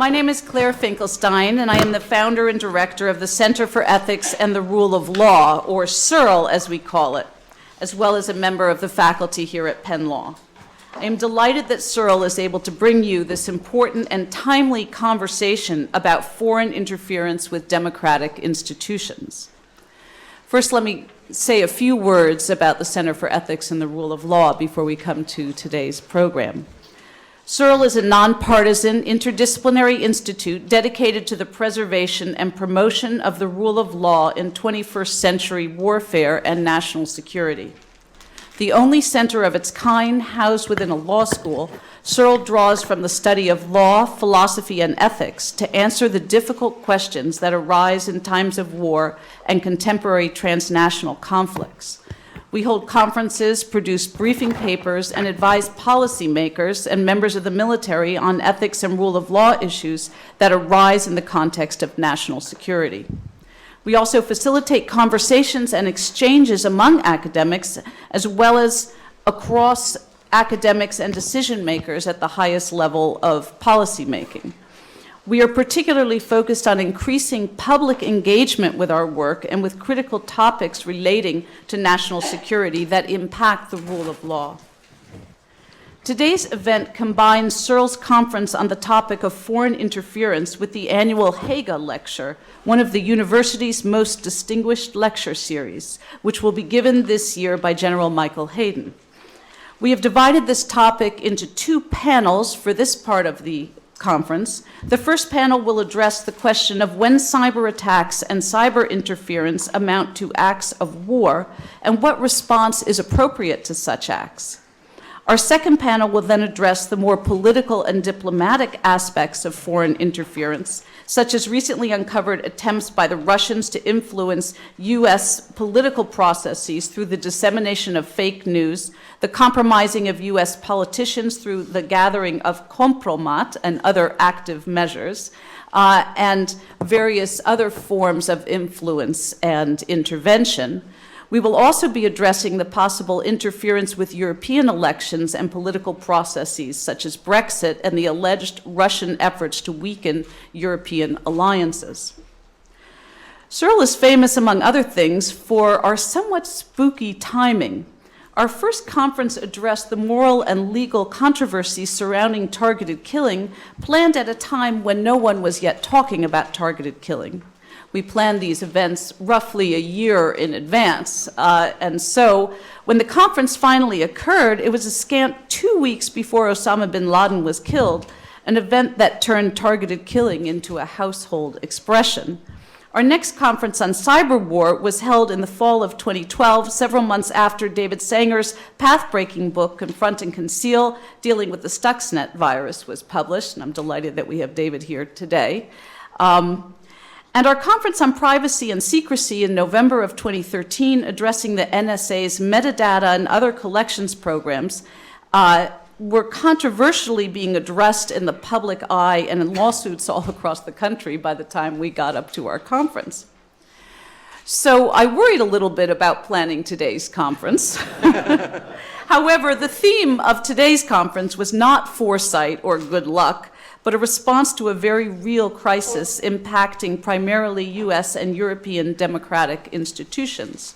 My name is Claire Finkelstein, and I am the founder and director of the Center for Ethics and the Rule of Law, or CERL as we call it, as well as a member of the faculty here at Penn Law. I am delighted that CERL is able to bring you this important and timely conversation about foreign interference with democratic institutions. First, let me say a few words about the Center for Ethics and the Rule of Law before we come to today's program. CERL is a nonpartisan, interdisciplinary institute dedicated to the preservation and promotion of the rule of law in 21st century warfare and national security. The only center of its kind housed within a law school, CERL draws from the study of law, philosophy, and ethics to answer the difficult questions that arise in times of war and contemporary transnational conflicts. We hold conferences, produce briefing papers, and advise policymakers and members of the military on ethics and rule of law issues that arise in the context of national security. We also facilitate conversations and exchanges among academics, as well as across academics and decision makers at the highest level of policymaking. We are particularly focused on increasing public engagement with our work and with critical topics relating to national security that impact the rule of law. Today's event combines CERL's conference on the topic of foreign interference with the annual Hague Lecture, one of the university's most distinguished lecture series, which will be given this year by General Michael Hayden. We have divided this topic into two panels for this part of the conference. The first panel will address the question of when cyber attacks and cyber interference amount to acts of war and what response is appropriate to such acts. Our second panel will then address the more political and diplomatic aspects of foreign interference, such as recently uncovered attempts by the Russians to influence U.S. political processes through the dissemination of fake news, the compromising of U.S. politicians through the gathering of compromat and other active measures, and various other forms of influence and intervention. We will also be addressing the possible interference with European elections and political processes, such as Brexit and the alleged Russian efforts to weaken European alliances. CERL is famous, among other things, for our somewhat spooky timing. Our first conference addressed the moral and legal controversies surrounding targeted killing, planned at a time when no one was yet talking about targeted killing. We planned these events roughly a year in advance, and so when the conference finally occurred, it was a scant 2 weeks before Osama bin Laden was killed, an event that turned targeted killing into a household expression. Our next conference on cyber war was held in the fall of 2012, several months after David Sanger's path-breaking book, Confront and Conceal, dealing with the Stuxnet virus, was published, and I'm delighted that we have David here today. And our conference on privacy and secrecy in November of 2013, addressing the NSA's metadata and other collections programs, were controversially being addressed in the public eye and in lawsuits all across the country by the time we got up to our conference. So I worried a little bit about planning today's conference. However, the theme of today's conference was not foresight or good luck, but a response to a very real crisis impacting primarily US and European democratic institutions.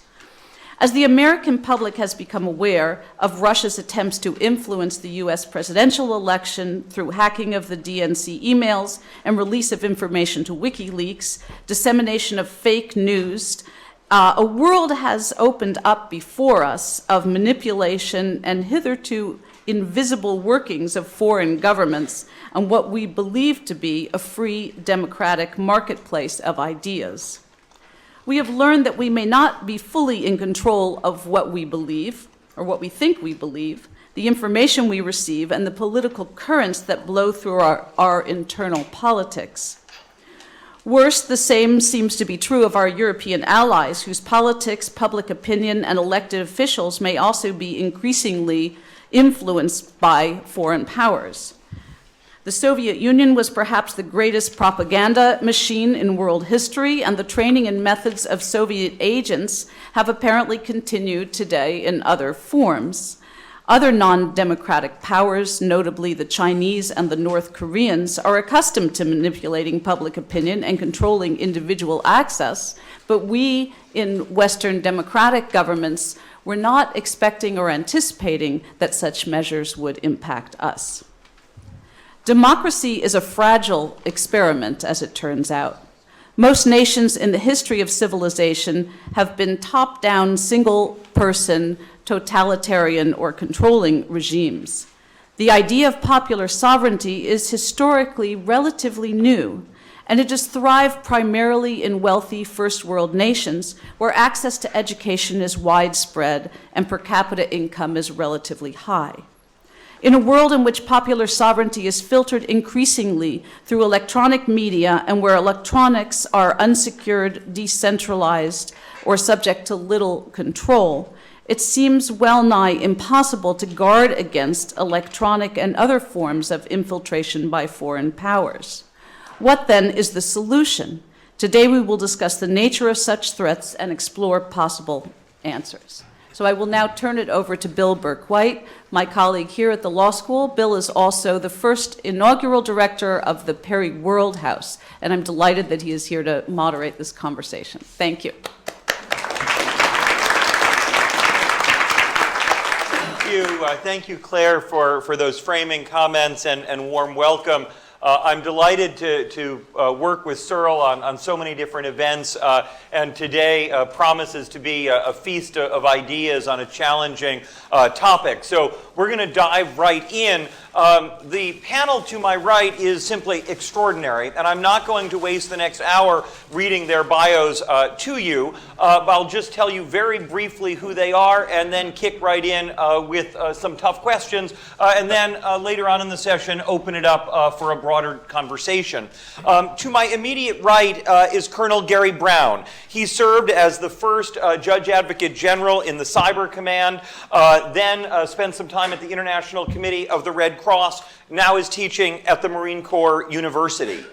As the American public has become aware of Russia's attempts to influence the US presidential election through hacking of the DNC emails and release of information to WikiLeaks, dissemination of fake news, a world has opened up before us of manipulation and hitherto invisible workings of foreign governments and what we believe to be a free democratic marketplace of ideas. We have learned that we may not be fully in control of what we believe, or what we think we believe, the information we receive, and the political currents that blow through our internal politics. Worse, the same seems to be true of our European allies, whose politics, public opinion, and elected officials may also be increasingly influenced by foreign powers. The Soviet Union was perhaps the greatest propaganda machine in world history, and the training and methods of Soviet agents have apparently continued today in other forms. Other non-democratic powers, notably the Chinese and the North Koreans, are accustomed to manipulating public opinion and controlling individual access, but we in Western democratic governments were not expecting or anticipating that such measures would impact us. Democracy is a fragile experiment, as it turns out. Most nations in the history of civilization have been top-down, single-person, totalitarian, or controlling regimes. The idea of popular sovereignty is historically relatively new, and it has thrived primarily in wealthy first-world nations where access to education is widespread and per capita income is relatively high. In a world in which popular sovereignty is filtered increasingly through electronic media and where electronics are unsecured, decentralized, or subject to little control, it seems well nigh impossible to guard against electronic and other forms of infiltration by foreign powers. What then is the solution? Today we will discuss the nature of such threats and explore possible answers. So I will now turn it over to Bill Burke-White, my colleague here at the law school. Bill is also the first inaugural director of the Perry World House, and I'm delighted that he is here to moderate this conversation. Thank you. Thank you, Claire, for those framing comments and warm welcome. I'm delighted to work with CERL on so many different events, and today promises to be a feast of ideas on a challenging topic. So we're going to dive right in. The panel to my right is simply extraordinary, and I'm not going to waste the next hour reading their bios to you, but I'll just tell you very briefly who they are and then kick right in with some tough questions, and then later on in the session open it up for a broader conversation. To my immediate right is Colonel Gary Brown. He served as the first Judge Advocate General in the Cyber Command, then spent some time at the International Committee of the Red Cross, now is teaching at the Marine Corps University.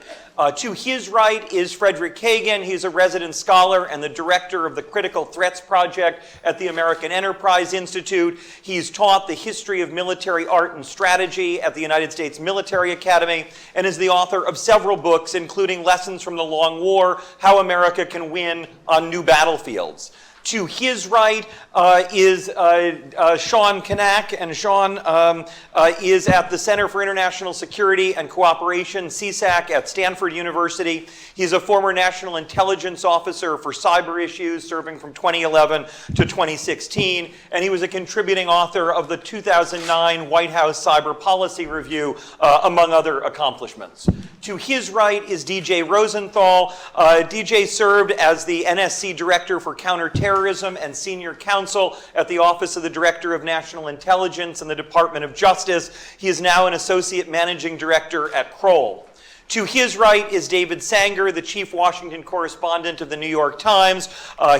To his right is Frederick Kagan. He's a resident scholar and the director of the Critical Threats Project at the American Enterprise Institute. He's taught the history of military art and strategy at the United States Military Academy and is the author of several books, including Lessons from the Long War, How America Can Win on New Battlefields. To his right is Sean Kanuck, and Sean is at the Center for International Security and Cooperation, CSAC, at Stanford University. He's a former National Intelligence Officer for cyber issues, serving from 2011 to 2016, and he was a contributing author of the 2009 White House Cyber Policy Review, among other accomplishments. To his right is DJ Rosenthal. DJ served as the NSC Director for Counterterrorism and Senior Counsel at the Office of the Director of National Intelligence in the Department of Justice. He is now an Associate Managing Director at Kroll. To his right is David Sanger, the Chief Washington Correspondent of the New York Times.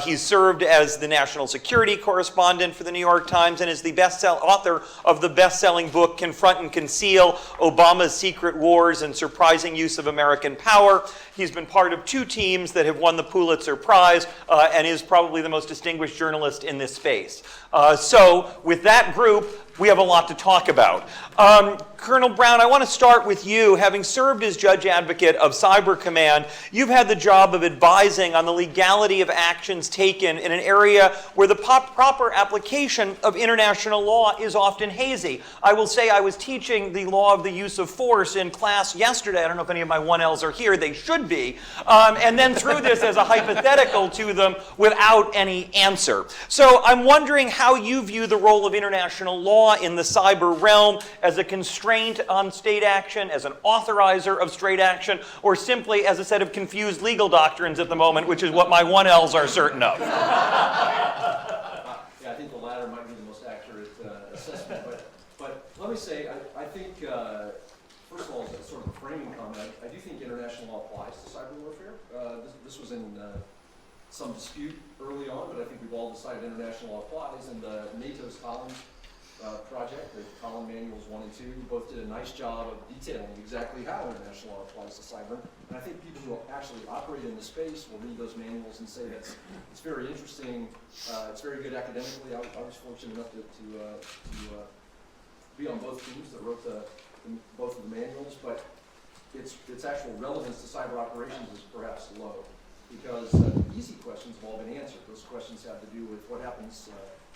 He served as the National Security Correspondent for the New York Times and is the author of the best-selling book, Confront and Conceal, Obama's Secret Wars and Surprising Use of American Power. He's been part of 2 teams that have won the Pulitzer Prize and is probably the most distinguished journalist in this space. So with that group, we have a lot to talk about. Colonel Brown, I want to start with you. Having served as Judge Advocate of Cyber Command, you've had the job of advising on the legality of actions taken in an area where the proper application of international law is often hazy. I will say I was teaching the law of the use of force in class yesterday. I don't know if any of my 1Ls are here. They should be. And then threw this as a hypothetical to them without any answer. So I'm wondering how you view the role of international law in the cyber realm as a constraint on state action, as an authorizer of state action, or simply as a set of confused legal doctrines at the moment, which is what my 1Ls are certain of. Yeah, I think the latter might be the most accurate assessment. But let me say, I think, first of all, as a sort of a framing comment, I do think international law applies to cyber warfare. This was in some dispute early on, but I think we've all decided international law applies, and NATO's Collins project, the Collins Manuals 1 and 2, both did a nice job of detailing exactly how international law applies to cyber. And I think people who actually operate in the space will read those manuals and say that it's very interesting, it's very good academically. I was fortunate enough to be on both teams that wrote both of the manuals, but its actual relevance to cyber operations is perhaps low, because the easy questions have all been answered. Those questions have to do with what happens,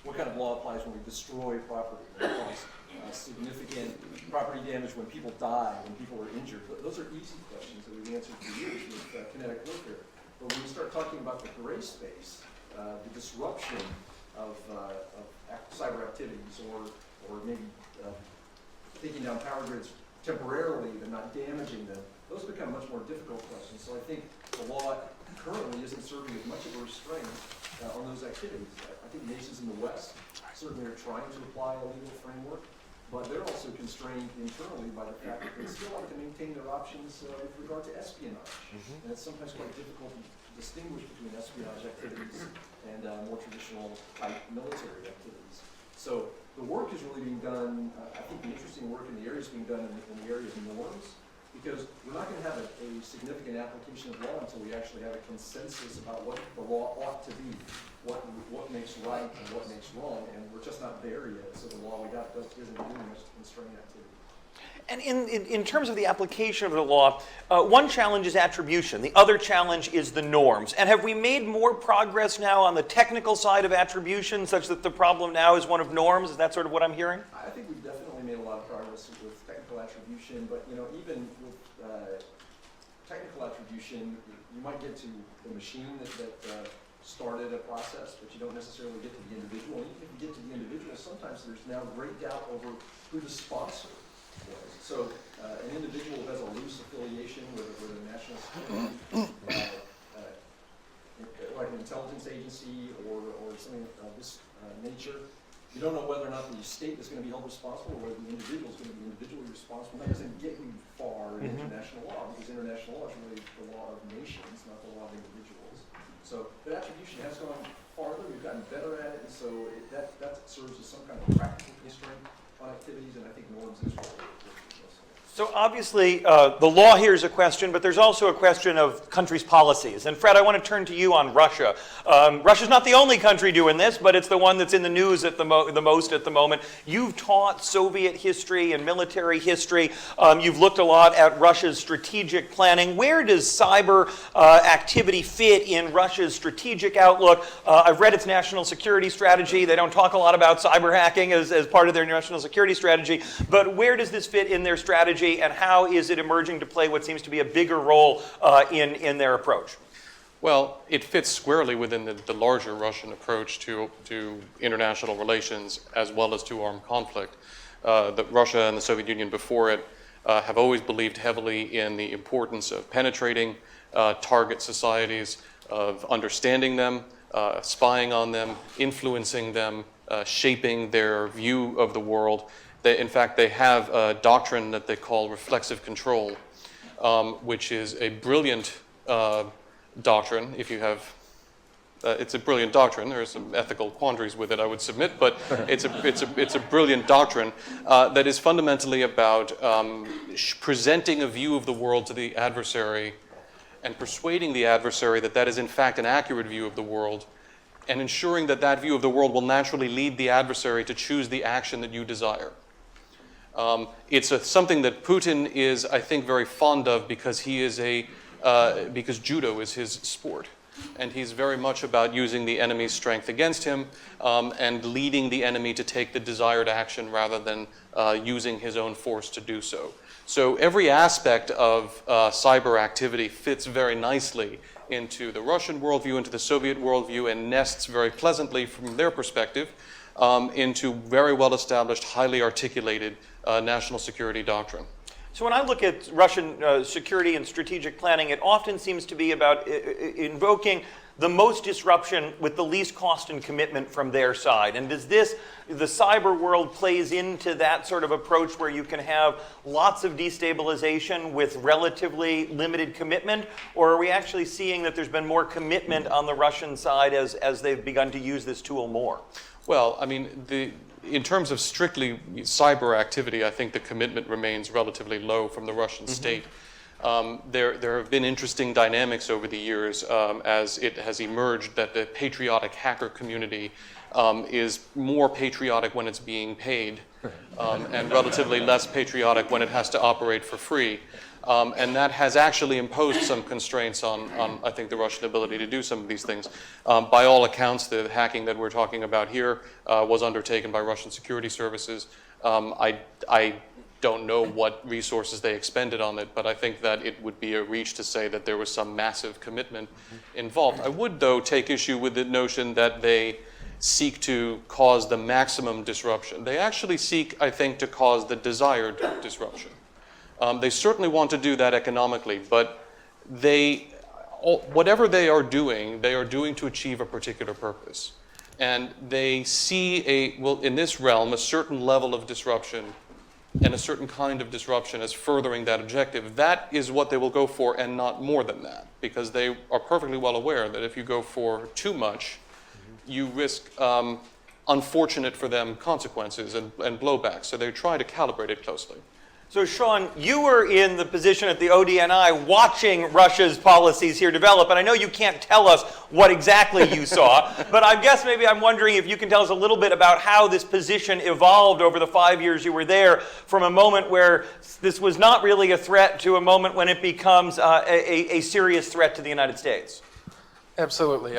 what kind of law applies when we destroy property, when it causes significant property damage, when people die, when people are injured. Those are easy questions that we've answered for years with kinetic warfare. But when we start talking about the gray space, the disruption of cyber activities, or maybe taking down power grids temporarily but not damaging them, those become much more difficult questions. So I think the law currently isn't serving as much of a restraint on those activities. I think nations in the West certainly are trying to apply a legal framework, but they're also constrained internally by the fact that they still like to maintain their options with regard to espionage. And it's sometimes quite difficult to distinguish between espionage activities and more traditional type military activities. So the work is really being done, I think the interesting work in the area is being done in the area of norms, because we're not going to have a significant application of law until we actually have a consensus about what the law ought to be, what makes right and what makes wrong, and we're just not there yet, so the law we got isn't doing much to constrain activity. And in terms of the application of the law, one challenge is attribution. The other challenge is the norms. And have we made more progress now on the technical side of attribution, such that the problem now is one of norms? Is that sort of what I'm hearing? I think we've definitely made a lot of progress with technical attribution, but even with technical attribution, you might get to the machine that started a process, but you don't necessarily get to the individual. And even if you get to the individual, sometimes there's now great doubt over who the sponsor was. So an individual who has a loose affiliation with a national security, like an intelligence agency or something of this nature, you don't know whether or not the state is going to be held responsible or whether the individual is going to be individually responsible. That doesn't get you far in international law, because international law is really the law of nations, not the law of individuals. So, but attribution has gone farther. We've gotten better at it, and so that serves as some kind of practical constraint on activities, and I think norms is what we're working with. So obviously, the law here is a question, but there's also a question of countries' policies. And Fred, I want to turn to you on Russia. Russia's not the only country doing this, but it's the one that's in the news at the most at the moment. You've taught Soviet history and military history. You've looked a lot at Russia's strategic planning. Where does cyber activity fit in Russia's strategic outlook? I've read its national security strategy. They don't talk a lot about cyber hacking as part of their national security strategy. But where does this fit in their strategy? And how is it emerging to play what seems to be a bigger role in their approach? Well, it fits squarely within the larger Russian approach to international relations as well as to armed conflict. Russia and the Soviet Union before it have always believed heavily in the importance of penetrating target societies, of understanding them, spying on them, influencing them, shaping their view of the world. In fact, they have a doctrine that they call reflexive control, which is a brilliant doctrine. If you have, it's a brilliant doctrine. There are some ethical quandaries with it, I would submit, but it's a brilliant doctrine that is fundamentally about presenting a view of the world to the adversary and persuading the adversary that that is in fact an accurate view of the world, and ensuring that that view of the world will naturally lead the adversary to choose the action that you desire. It's something that Putin is, I think, very fond of because he is because judo is his sport. And he's very much about using the enemy's strength against him and leading the enemy to take the desired action rather than using his own force to do so. So every aspect of cyber activity fits very nicely into the Russian worldview, into the Soviet worldview, and nests very pleasantly from their perspective into very well-established, highly articulated national security doctrine. So when I look at Russian security and strategic planning, it often seems to be about invoking the most disruption with the least cost and commitment from their side. And does the cyber world plays into that sort of approach where you can have lots of destabilization with relatively limited commitment? Or are we actually seeing that there's been more commitment on the Russian side as they've begun to use this tool more? Well, I mean, in terms of strictly cyber activity, I think the commitment remains relatively low from the Russian state. There have been interesting dynamics over the years as it has emerged that the patriotic hacker community is more patriotic when it's being paid and relatively less patriotic when it has to operate for free. And that has actually imposed some constraints on, I think, the Russian ability to do some of these things. By all accounts, the hacking that we're talking about here was undertaken by Russian security services. I don't know what resources they expended on it, but I think that it would be a reach to say that there was some massive commitment involved. I would, though, take issue with the notion that they seek to cause the maximum disruption. They actually seek, I think, to cause the desired disruption. They certainly want to do that economically, but whatever they are doing to achieve a particular purpose. And they see in this realm, a certain level of disruption and a certain kind of disruption as furthering that objective. That is what they will go for and not more than that, because they are perfectly well aware that if you go for too much, you risk unfortunate for them consequences and blowback. So they try to calibrate it closely. So, Sean, you were in the position at the ODNI watching Russia's policies here develop, and I know you can't tell us what exactly you saw, but I guess maybe I'm wondering if you can tell us a little bit about how this position evolved over the 5 years you were there, from a moment where this was not really a threat to a moment when it becomes a serious threat to the United States. Absolutely.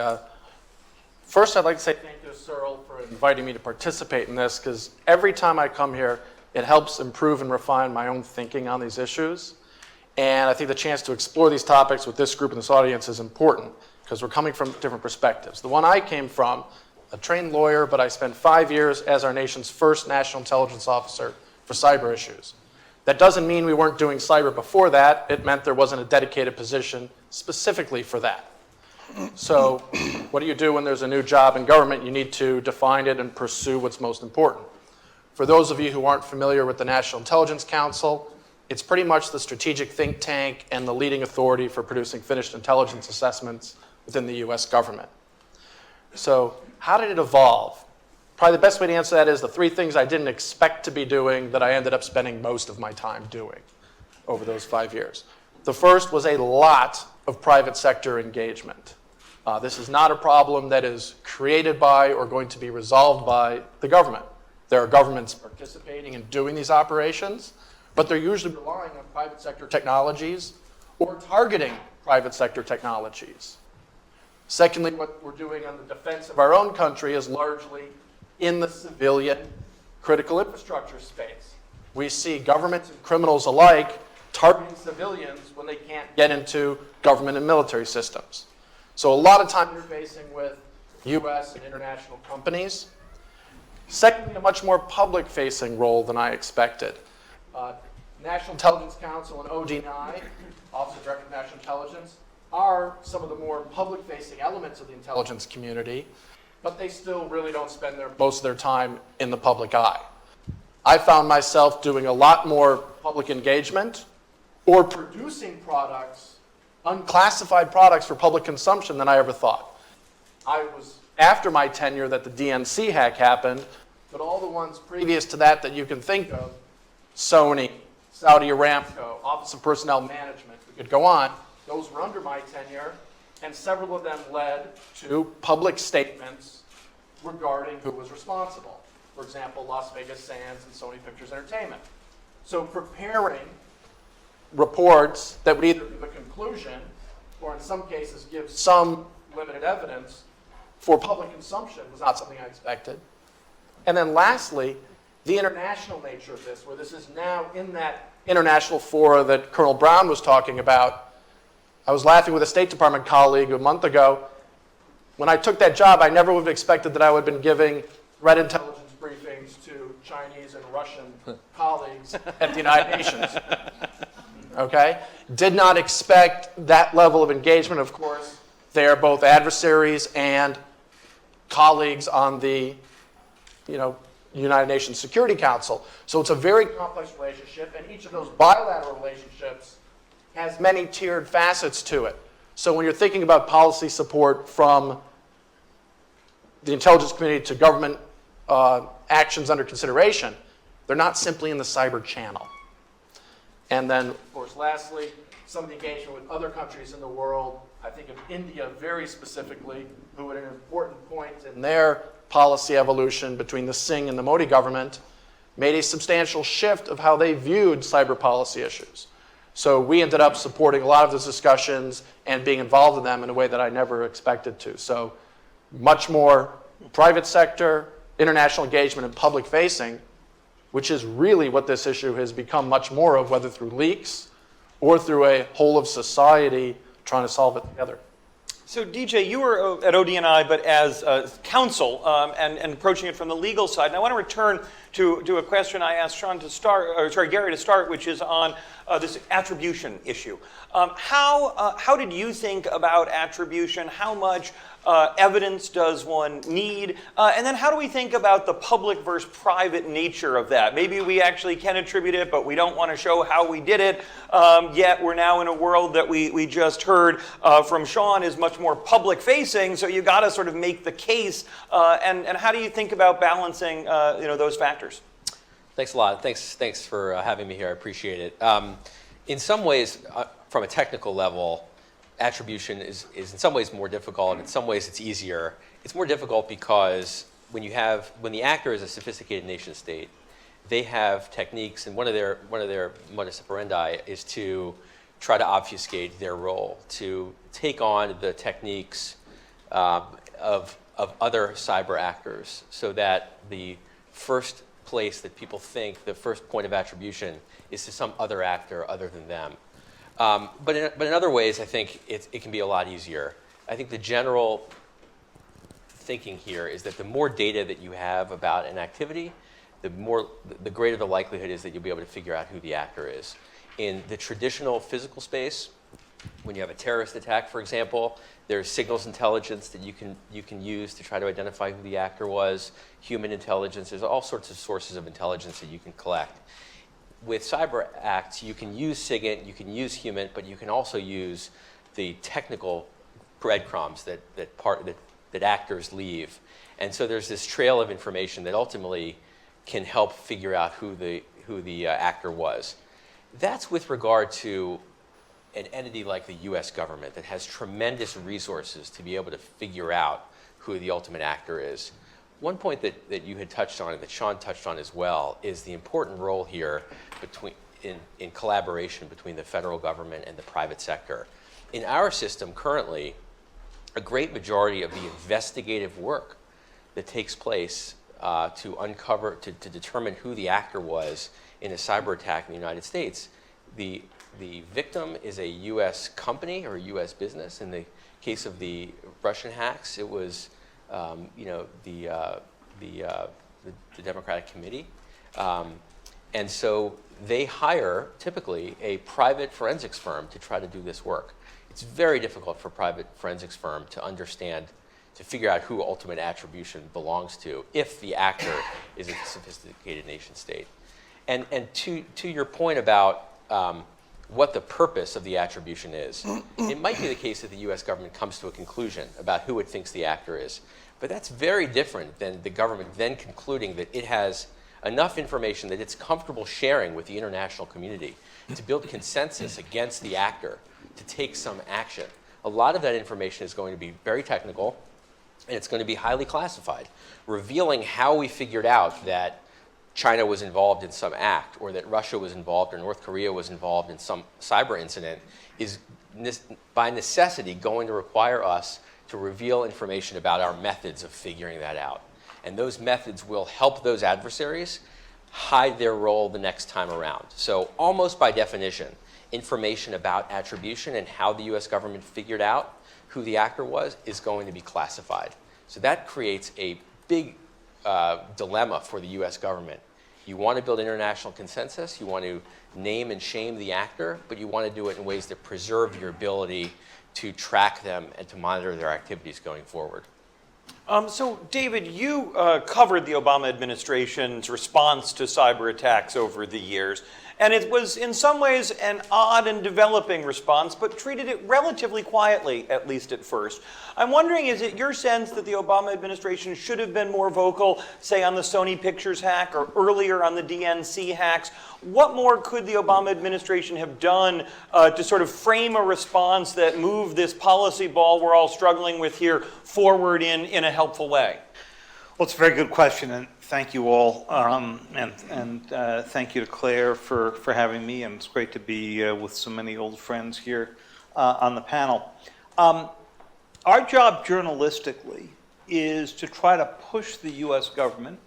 First, I'd like to say thank you to CERL for inviting me to participate in this, because every time I come here, it helps improve and refine my own thinking on these issues. And I think the chance to explore these topics with this group and this audience is important, because we're coming from different perspectives. The one I came from, a trained lawyer, but I spent 5 years as our nation's first national intelligence officer for cyber issues. That doesn't mean we weren't doing cyber before that. It meant there wasn't a dedicated position specifically for that. So what do you do when there's a new job in government? You need to define it and pursue what's most important. For those of you who aren't familiar with the National Intelligence Council, it's pretty much the strategic think tank and the leading authority for producing finished intelligence assessments within the US government. So how did it evolve? Probably the best way to answer that is the 3 things I didn't expect to be doing that I ended up spending most of my time doing over those 5 years. The first was a lot of private sector engagement. This is not a problem that is created by or going to be resolved by the government. There are governments participating in doing these operations, but they're usually relying on private sector technologies or targeting private sector technologies. Secondly, what we're doing on the defense of our own country is largely in the civilian critical infrastructure space. We see governments and criminals alike targeting civilians when they can't get into government and military systems. So a lot of time interfacing with US and international companies. Secondly, a much more public-facing role than I expected. National Intelligence Council and ODNI, Office of Director of National Intelligence, are some of the more public-facing elements of the intelligence community, but they still really don't spend most of their time in the public eye. I found myself doing a lot more public engagement or producing products, unclassified products for public consumption than I ever thought. I was after my tenure that the DNC hack happened, but all the ones previous to that you can think of, Sony, Saudi Aramco, Office of Personnel Management, we could go on, those were under my tenure, and several of them led to public statements regarding who was responsible. For example, Las Vegas Sands and Sony Pictures Entertainment. So preparing reports that would either give a conclusion or in some cases give some limited evidence for public consumption was not something I expected. And then lastly, the international nature of this, where this is now in that international fora that Colonel Brown was talking about. I was laughing with a State Department colleague a month ago. When I took that job, I never would have expected that I would have been giving threat intelligence briefings to Chinese and Russian colleagues at the United Nations. Okay? Did not expect that level of engagement. Of course, they are both adversaries and colleagues on the United Nations Security Council. So it's a very complex relationship, and each of those bilateral relationships has many tiered facets to it. So when you're thinking about policy support from the intelligence community to government actions under consideration, they're not simply in the cyber channel. And then, of course, lastly, some of the engagement with other countries in the world. I think of India very specifically, who at an important point in their policy evolution between the Singh and the Modi government made a substantial shift of how they viewed cyber policy issues. So we ended up supporting a lot of those discussions and being involved in them in a way that I never expected to. So much more private sector, international engagement, and public facing, which is really what this issue has become much more of, whether through leaks or through a whole of society trying to solve it together. So DJ, you were at ODNI, but as counsel and approaching it from the legal side. And I want to return to a question I asked Sean to start, or sorry, Gary to start, which is on this attribution issue. How did you think about attribution? How much evidence does one need? And then how do we think about the public versus private nature of that? Maybe we actually can attribute it, but we don't want to show how we did it. Yet we're now in a world that we just heard from Sean is much more public facing. So you got to sort of make the case. And how do you think about balancing those factors? Thanks a lot. Thanks for having me here. I appreciate it. In some ways, from a technical level, attribution is in some ways more difficult. In some ways, it's easier. It's more difficult because when the actor is a sophisticated nation state, they have techniques, and one of their modus operandi is to try to obfuscate their role, to take on the techniques of other cyber actors, so that the first place that people think the first point of attribution is to some other actor other than them. But in other ways, I think it can be a lot easier. I think the general thinking here is that the more data that you have about an activity, the greater the likelihood is that you'll be able to figure out who the actor is. In the traditional physical space, when you have a terrorist attack, for example, there's signals intelligence that you can use to try to identify who the actor was, human intelligence. There's all sorts of sources of intelligence that you can collect. With cyber acts, you can use SIGINT, you can use human, but you can also use the technical breadcrumbs that actors leave. And so there's this trail of information that ultimately can help figure out who the actor was. That's with regard to an entity like the US government that has tremendous resources to be able to figure out who the ultimate actor is. One point that you had touched on and that Sean touched on as well is the important role here in collaboration between the federal government and the private sector. In our system currently, a great majority of the investigative work that takes place to determine who the actor was in a cyber attack in the United States, the victim is a US company or a US business. In the case of the Russian hacks, it was the Democratic Committee. And so they hire, typically, a private forensics firm to try to do this work. It's very difficult for a private forensics firm to figure out who ultimate attribution belongs to if the actor is a sophisticated nation state. And to your point about what the purpose of the attribution is, it might be the case that the US government comes to a conclusion about who it thinks the actor is. But that's very different than the government then concluding that it has enough information that it's comfortable sharing with the international community to build consensus against the actor to take some action. A lot of that information is going to be very technical, and it's going to be highly classified, revealing how we figured out that China was involved in some act, or that Russia was involved, or North Korea was involved in some cyber incident, is by necessity going to require us to reveal information about our methods of figuring that out. And those methods will help those adversaries hide their role the next time around. So almost by definition, information about attribution and how the US government figured out who the actor was is going to be classified. So that creates a big dilemma for the US government. You want to build international consensus, you want to name and shame the actor, but you want to do it in ways that preserve your ability to track them and to monitor their activities going forward. So, David, you covered the Obama administration's response to cyber attacks over the years. And it was in some ways an odd and developing response, but treated it relatively quietly, at least at first. I'm wondering, is it your sense that the Obama administration should have been more vocal, say on the Sony Pictures hack or earlier on the DNC hacks? What more could the Obama administration have done to sort of frame a response that moved this policy ball we're all struggling with here forward in a helpful way? Well, it's a very good question, and thank you all, and thank you to Claire for having me, and it's great to be with so many old friends here on the panel. Our job journalistically is to try to push the U.S. government,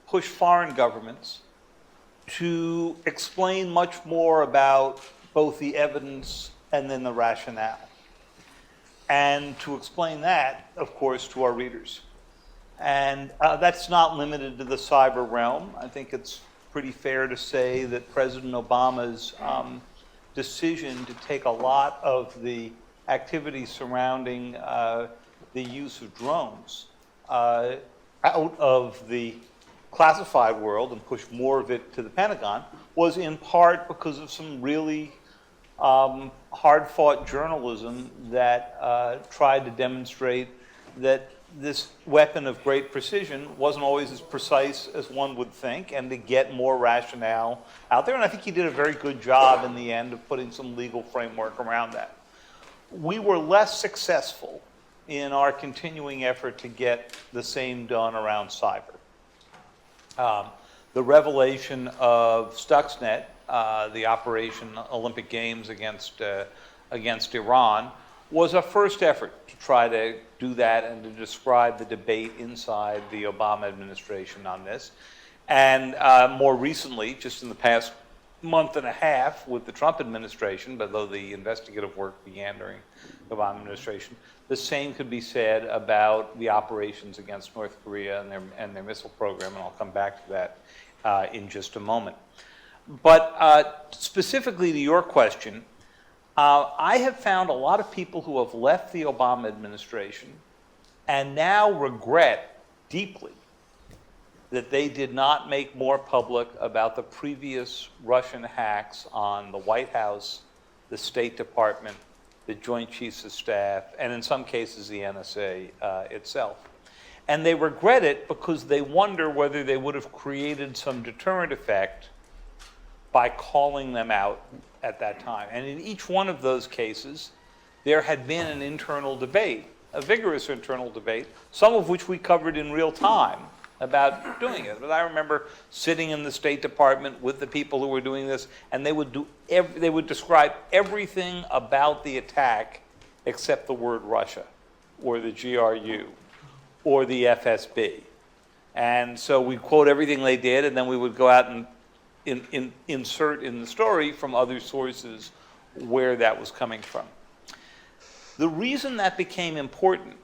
push foreign governments, to explain much more about both the evidence and then the rationale. And to explain that, of course, to our readers. And that's not limited to the cyber realm. I think it's pretty fair to say that President Obama's decision to take a lot of the activity surrounding the use of drones out of the classified world and push more of it to the Pentagon was in part because of some really hard-fought journalism that tried to demonstrate that this weapon of great precision wasn't always as precise as one would think, and to get more rationale out there. And I think he did a very good job in the end of putting some legal framework around that. We were less successful in our continuing effort to get the same done around cyber. The revelation of Stuxnet, the Operation Olympic Games against Iran, was a first effort to try to do that and to describe the debate inside the Obama administration on this. And more recently, just in the past month and a half with the Trump administration, but though the investigative work began during the Obama administration, the same could be said about the operations against North Korea and their missile program, and I'll come back to that in just a moment. But specifically to your question, I have found a lot of people who have left the Obama administration and now regret deeply that they did not make more public about the previous Russian hacks on the White House, the State Department, the Joint Chiefs of Staff, and in some cases the NSA itself. And they regret it because they wonder whether they would have created some deterrent effect by calling them out at that time. And in each one of those cases, there had been an internal debate, a vigorous internal debate, some of which we covered in real time about doing it. But I remember sitting in the State Department with the people who were doing this, and they would describe everything about the attack except the word Russia, or the GRU, or the FSB. And so we quote everything they did, and then we would go out and insert in the story from other sources where that was coming from. The reason that became important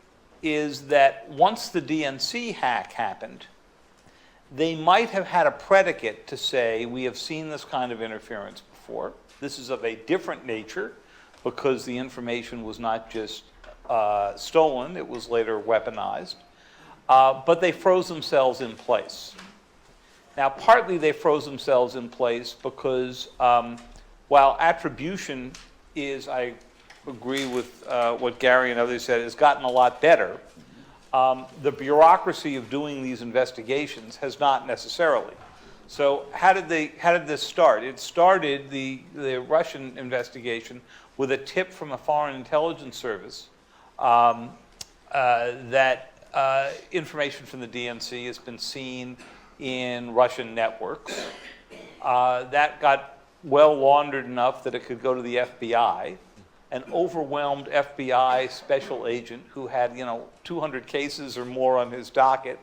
is that once the DNC hack happened, they might have had a predicate to say, we have seen this kind of interference before. This is of a different nature because the information was not just stolen, it was later weaponized. But they froze themselves in place. Now, partly they froze themselves in place because while attribution is, I agree with what Gary and others said, has gotten a lot better, the bureaucracy of doing these investigations has not necessarily. So how did this start? It started, the Russian investigation, with a tip from a foreign intelligence service that information from the DNC has been seen in Russian networks. That got well laundered enough that it could go to the FBI. An overwhelmed FBI special agent who had 200 cases or more on his docket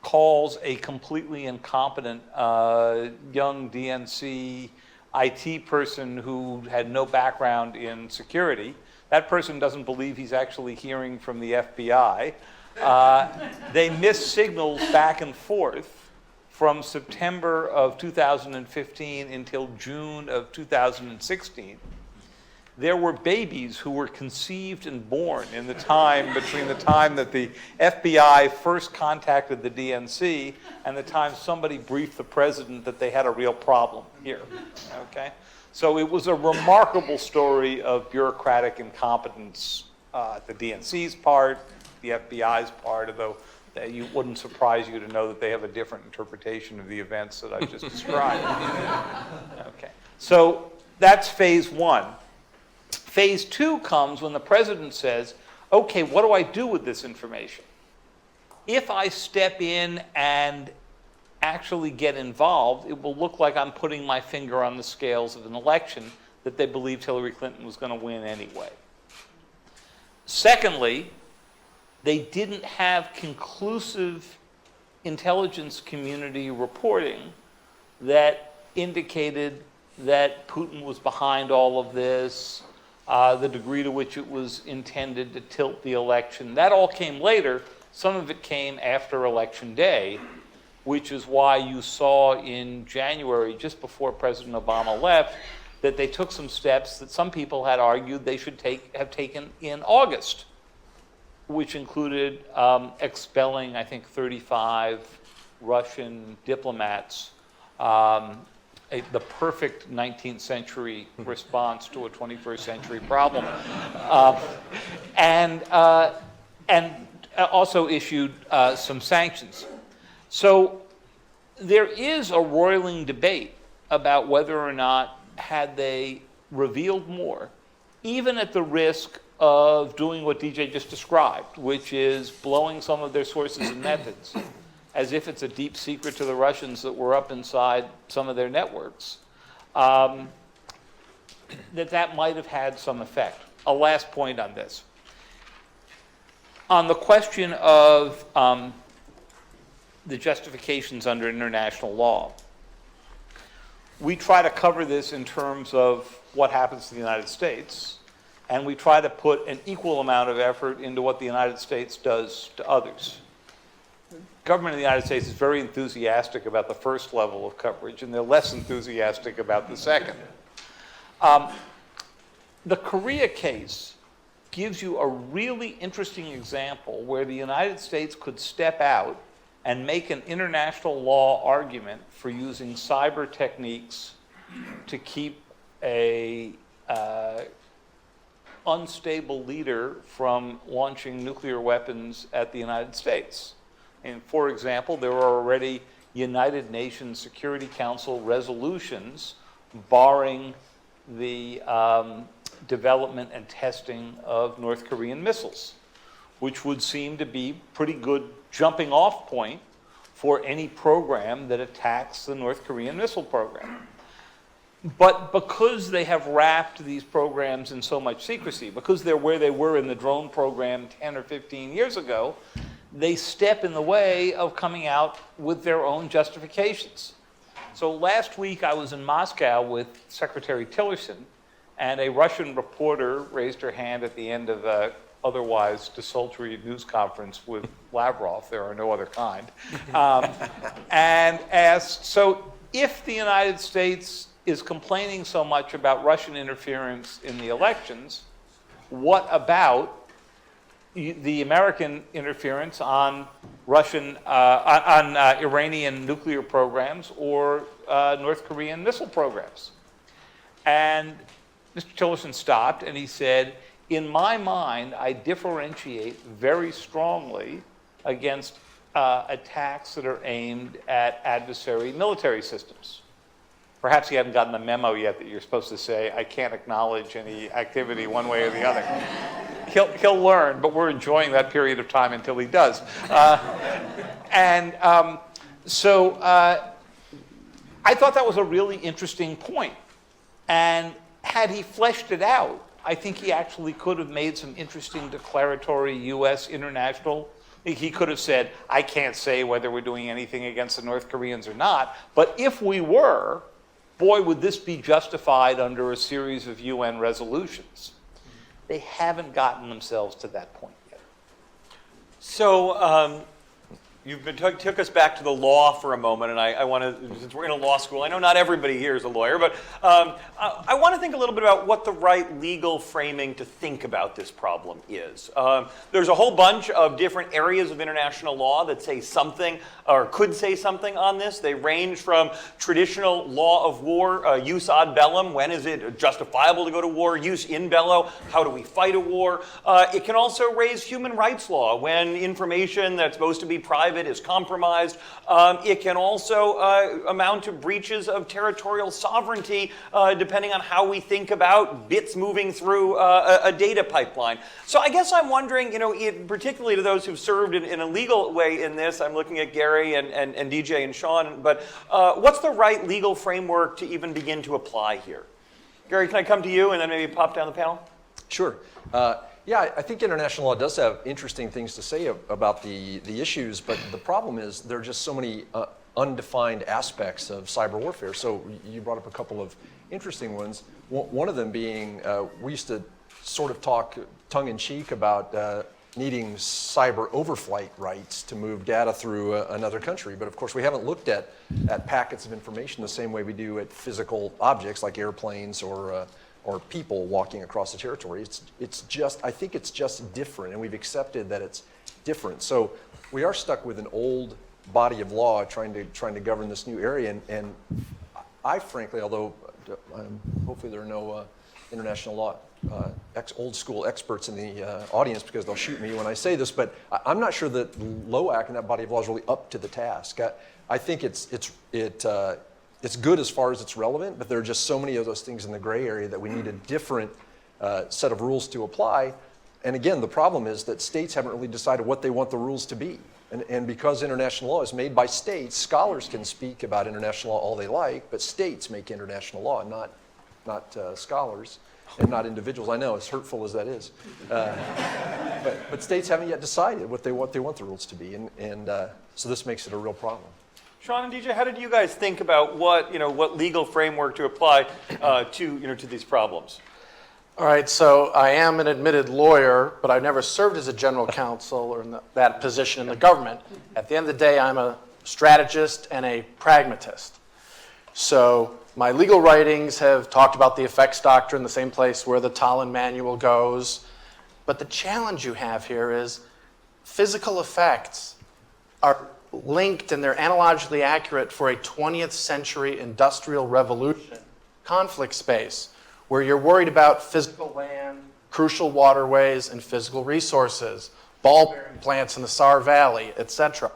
calls a completely incompetent young DNC IT person who had no background in security. That person doesn't believe he's actually hearing from the FBI. They missed signals back and forth from September of 2015 until June of 2016. there were babies who were conceived and born in the time between the time that the FBI first contacted the DNC and the time somebody briefed the president that they had a real problem here, okay? So it was a remarkable story of bureaucratic incompetence, the DNC's part, the FBI's part, although it wouldn't surprise you to know that they have a different interpretation of the events that I've just described. Okay, so that's phase one. Phase two comes when the president says, okay, what do I do with this information? If I step in and actually get involved, it will look like I'm putting my finger on the scales of an election that they believed Hillary Clinton was going to win anyway. Secondly, they didn't have conclusive intelligence community reporting that indicated that Putin was behind all of this, the degree to which it was intended to tilt the election. That all came later. Some of it came after Election Day, which is why you saw in January, just before President Obama left, that they took some steps that some people had argued they should have taken in August, which included expelling, I think, 35 Russian diplomats, the perfect 19th century response to a 21st century problem, and also issued some sanctions. So there is a roiling debate about whether or not, had they revealed more, even at the risk of doing what DJ just described, which is blowing some of their sources and methods, as if it's a deep secret to the Russians that were up inside some of their networks, that might have had some effect. A last point on this. On the question of the justifications under international law, we try to cover this in terms of what happens to the United States, and we try to put an equal amount of effort into what the United States does to others. The government of the United States is very enthusiastic about the first level of coverage, and they're less enthusiastic about the second. The Korea case gives you a really interesting example where the United States could step out and make an international law argument for using cyber techniques to keep a unstable leader from launching nuclear weapons at the United States. And for example, there are already United Nations Security Council resolutions barring the development and testing of North Korean missiles, which would seem to be pretty good jumping off point for any program that attacks the North Korean missile program. But because they have wrapped these programs in so much secrecy, because they're where they were in the drone program 10 or 15 years ago, they step in the way of coming out with their own justifications. So last week I was in Moscow with Secretary Tillerson, and a Russian reporter raised her hand at the end of a otherwise desultory news conference with Lavrov, there are no other kind, and asked, so if the United States is complaining so much about Russian interference in the elections, what about the American interference on Iranian nuclear programs or North Korean missile programs? And Mr. Tillerson stopped and he said, in my mind, I differentiate very strongly against attacks that are aimed at adversary military systems. Perhaps he hadn't gotten the memo yet that you're supposed to say, I can't acknowledge any activity one way or the other. He'll learn, but we're enjoying that period of time until he does. So I thought that was a really interesting point. And had he fleshed it out, I think he actually could have made some interesting declaratory U.S. international. He could have said, I can't say whether we're doing anything against the North Koreans or not, but if we were, boy, would this be justified under a series of UN resolutions. They haven't gotten themselves to that point yet. So You've been took us back to the law for a moment, and I want to, since we're in a law school, I know not everybody here is a lawyer, but I want to think a little bit about what the right legal framing to think about this problem is. There's a whole bunch of different areas of international law that say something, or could say something on this. They range from traditional law of war, jus ad bellum, when is it justifiable to go to war, jus in bello, how do we fight a war. It can also raise human rights law, when information that's supposed to be private is compromised. It can also amount to breaches of territorial sovereignty, depending on how we think about bits moving through a data pipeline. So I guess I'm wondering, particularly to those who've served in a legal way in this, I'm looking at Gary and DJ and Sean, but what's the right legal framework to even begin to apply here? Gary, can I come to you and then maybe pop down the panel? Sure. Yeah, I think international law does have interesting things to say about the issues, but the problem is there are just so many undefined aspects of cyber warfare. So you brought up a couple of interesting ones. One of them being, we used to sort of talk tongue-in-cheek about needing cyber overflight rights to move data through another country. But of course, we haven't looked at packets of information the same way we do at physical objects like airplanes or people walking across the territory. It's just, I think it's just different, and we've accepted that it's different. So we are stuck with an old body of law trying to govern this new area, and I frankly, although hopefully there are no international law old school experts in the audience, because they'll shoot me when I say this, but I'm not sure that LOAC and that body of law is really up to the task. I think it's good as far as it's relevant, but there are just so many of those things in the gray area that we need a different set of rules to apply. And again, the problem is that states haven't really decided what they want the rules to be. And because international law is made by states, scholars can speak about international law all they like, but states make international law, not scholars and not individuals. I know, as hurtful as that is. But states haven't yet decided what they want the rules to be, and so this makes it a real problem. Sean and DJ, how did you guys think about what legal framework to apply to these problems? All right, so I am an admitted lawyer, but I've never served as a general counsel or in that position in the government. At the end of the day, I'm a strategist and a pragmatist. So my legal writings have talked about the effects doctrine, the same place where the Tallinn Manual goes. But the challenge you have here is physical effects are linked and they're analogically accurate for a 20th century industrial revolution conflict space, where you're worried about physical land, crucial waterways, and physical resources, ball bearing plants in the Saar Valley, etc.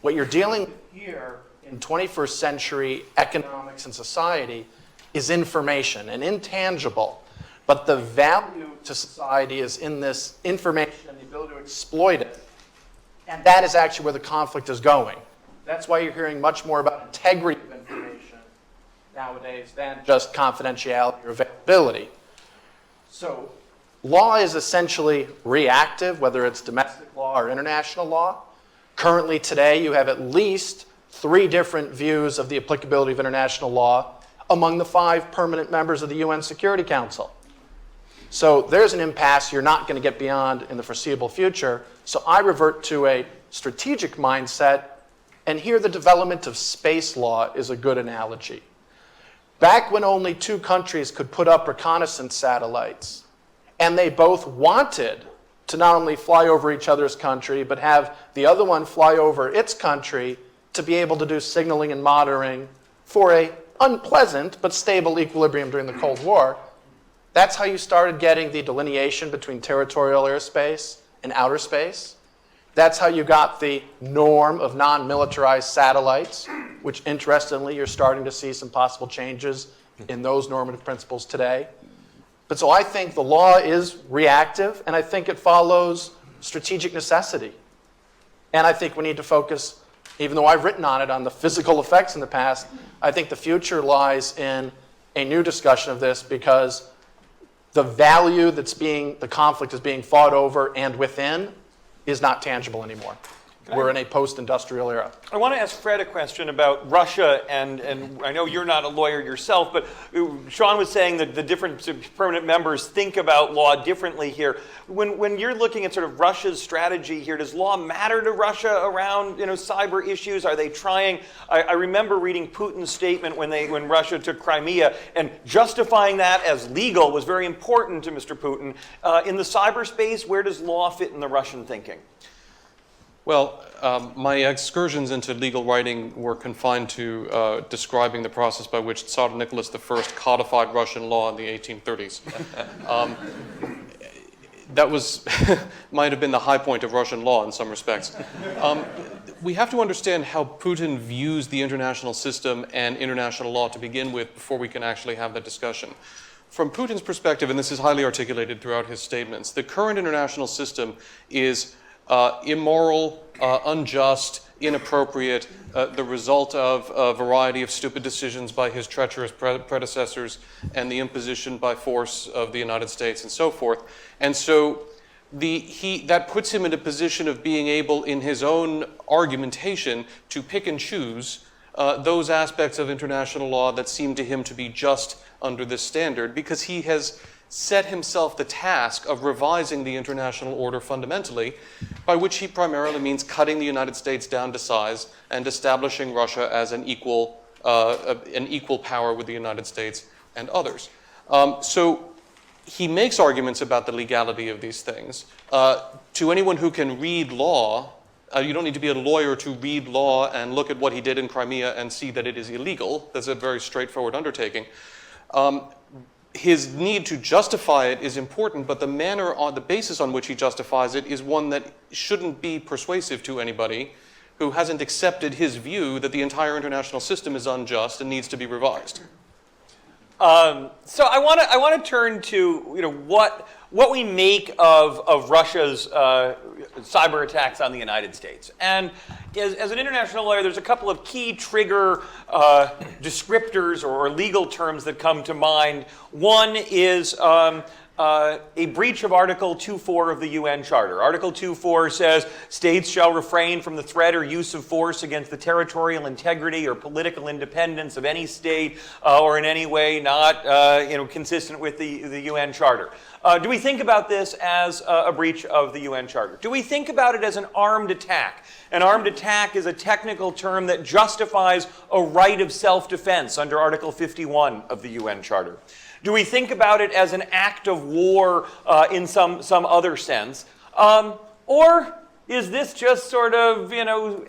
What you're dealing with here in 21st century economics and society is information, and intangible. But the value to society is in this information and the ability to exploit it. And that is actually where the conflict is going. That's why you're hearing much more about integrity of information nowadays than just confidentiality or availability. So law is essentially reactive, whether it's domestic law or international law. Currently today, you have at least 3 different views of the applicability of international law among the 5 permanent members of the UN Security Council. So there's an impasse you're not going to get beyond in the foreseeable future. So I revert to a strategic mindset, and here the development of space law is a good analogy. Back when only 2 countries could put up reconnaissance satellites, and they both wanted to not only fly over each other's country, but have the other one fly over its country to be able to do signaling and monitoring for a unpleasant but stable equilibrium during the Cold War, that's how you started getting the delineation between territorial airspace and outer space. That's how you got the norm of non-militarized satellites, which interestingly, you're starting to see some possible changes in those normative principles today. But so I think the law is reactive, and I think it follows strategic necessity. And I think we need to focus, even though I've written on it, on the physical effects in the past, I think the future lies in a new discussion of this, because the value the conflict is being fought over and within is not tangible anymore. we're in a post-industrial era. I want to ask Fred a question about Russia, and I know you're not a lawyer yourself, but Sean was saying that the different permanent members think about law differently here. When you're looking at sort of Russia's strategy here, does law matter to Russia around cyber issues? Are they trying? I remember reading Putin's statement when Russia took Crimea, and justifying that as legal was very important to Mr. Putin. In the cyberspace, where does law fit in the Russian thinking? Well, my excursions into legal writing were confined to describing the process by which Tsar Nicholas I codified Russian law in the 1830s. That was might have been the high point of Russian law in some respects. We have to understand how Putin views the international system and international law to begin with before we can actually have that discussion. From Putin's perspective, and this is highly articulated throughout his statements, the current international system is immoral, unjust, inappropriate, the result of a variety of stupid decisions by his treacherous predecessors and the imposition by force of the United States and so forth. And so that puts him in a position of being able, in his own argumentation, to pick and choose those aspects of international law that seem to him to be just under this standard, because he has set himself the task of revising the international order fundamentally, by which he primarily means cutting the United States down to size and establishing Russia as an equal power with the United States and others. So he makes arguments about the legality of these things. To anyone who can read law, you don't need to be a lawyer to read law and look at what he did in Crimea and see that it is illegal. That's a very straightforward undertaking. His need to justify it is important, but the manner on the basis on which he justifies it is one that shouldn't be persuasive to anybody who hasn't accepted his view that the entire international system is unjust and needs to be revised. So I want to turn to what we make of Russia's cyber attacks on the United States. And as an international lawyer, there's a couple of key trigger descriptors or legal terms that come to mind. One is a breach of Article 2.4 of the UN Charter. Article 2.4 says states shall refrain from the threat or use of force against the territorial integrity or political independence of any state or in any way not consistent with the UN Charter. Do we think about this as a breach of the UN Charter? Do we think about it as an armed attack? An armed attack is a technical term that justifies a right of self-defense under Article 51 of the UN Charter. Do we think about it as an act of war in some other sense? Or is this just sort of,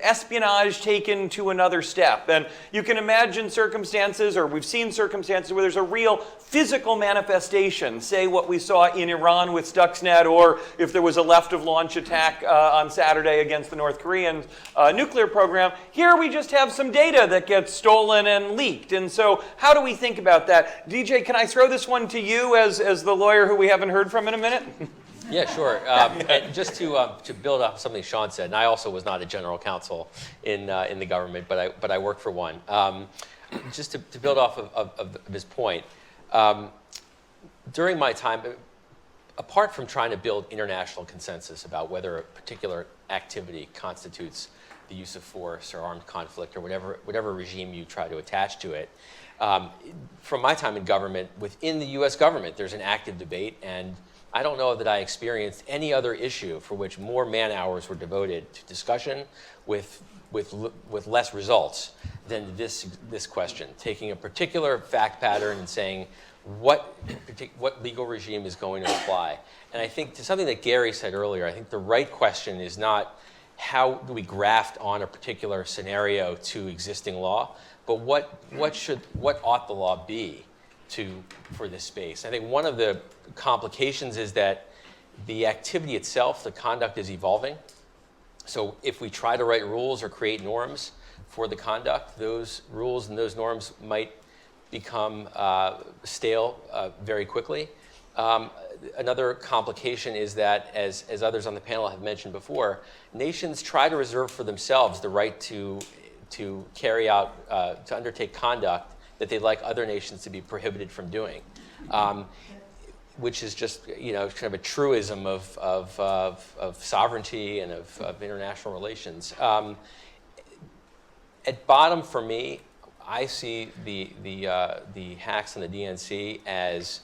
espionage taken to another step? And you can imagine circumstances, or we've seen circumstances where there's a real physical manifestation, say what we saw in Iran with Stuxnet, or if there was a left-of-launch attack on Saturday against the North Korean nuclear program. Here we just have some data that gets stolen and leaked. And so how do we think about that? DJ, can I throw this one to you as the lawyer who we haven't heard from in a minute? Yeah, sure. And just to build off something Sean said, and I also was not a general counsel in the government, but I worked for one. Just to build off of his point, during my time, apart from trying to build international consensus about whether a particular activity constitutes the use of force or armed conflict or whatever regime you try to attach to it, from my time in government, within the U.S. government, there's an active debate, and I don't know that I experienced any other issue for which more man-hours were devoted to discussion with less results than this question. Taking a particular fact pattern and saying what legal regime is going to apply. And I think to something that Gary said earlier, I think the right question is not how do we graft on a particular scenario to existing law, but what ought the law be for this space. I think one of the complications is that the activity itself, the conduct, is evolving. So if we try to write rules or create norms for the conduct, those rules and those norms might become stale very quickly. Another complication is that, as others on the panel have mentioned before, nations try to reserve for themselves the right to carry out, to undertake conduct that they'd like other nations to be prohibited from doing. which is just kind of a truism of sovereignty and of international relations. At bottom, for me, I see the hacks in the DNC as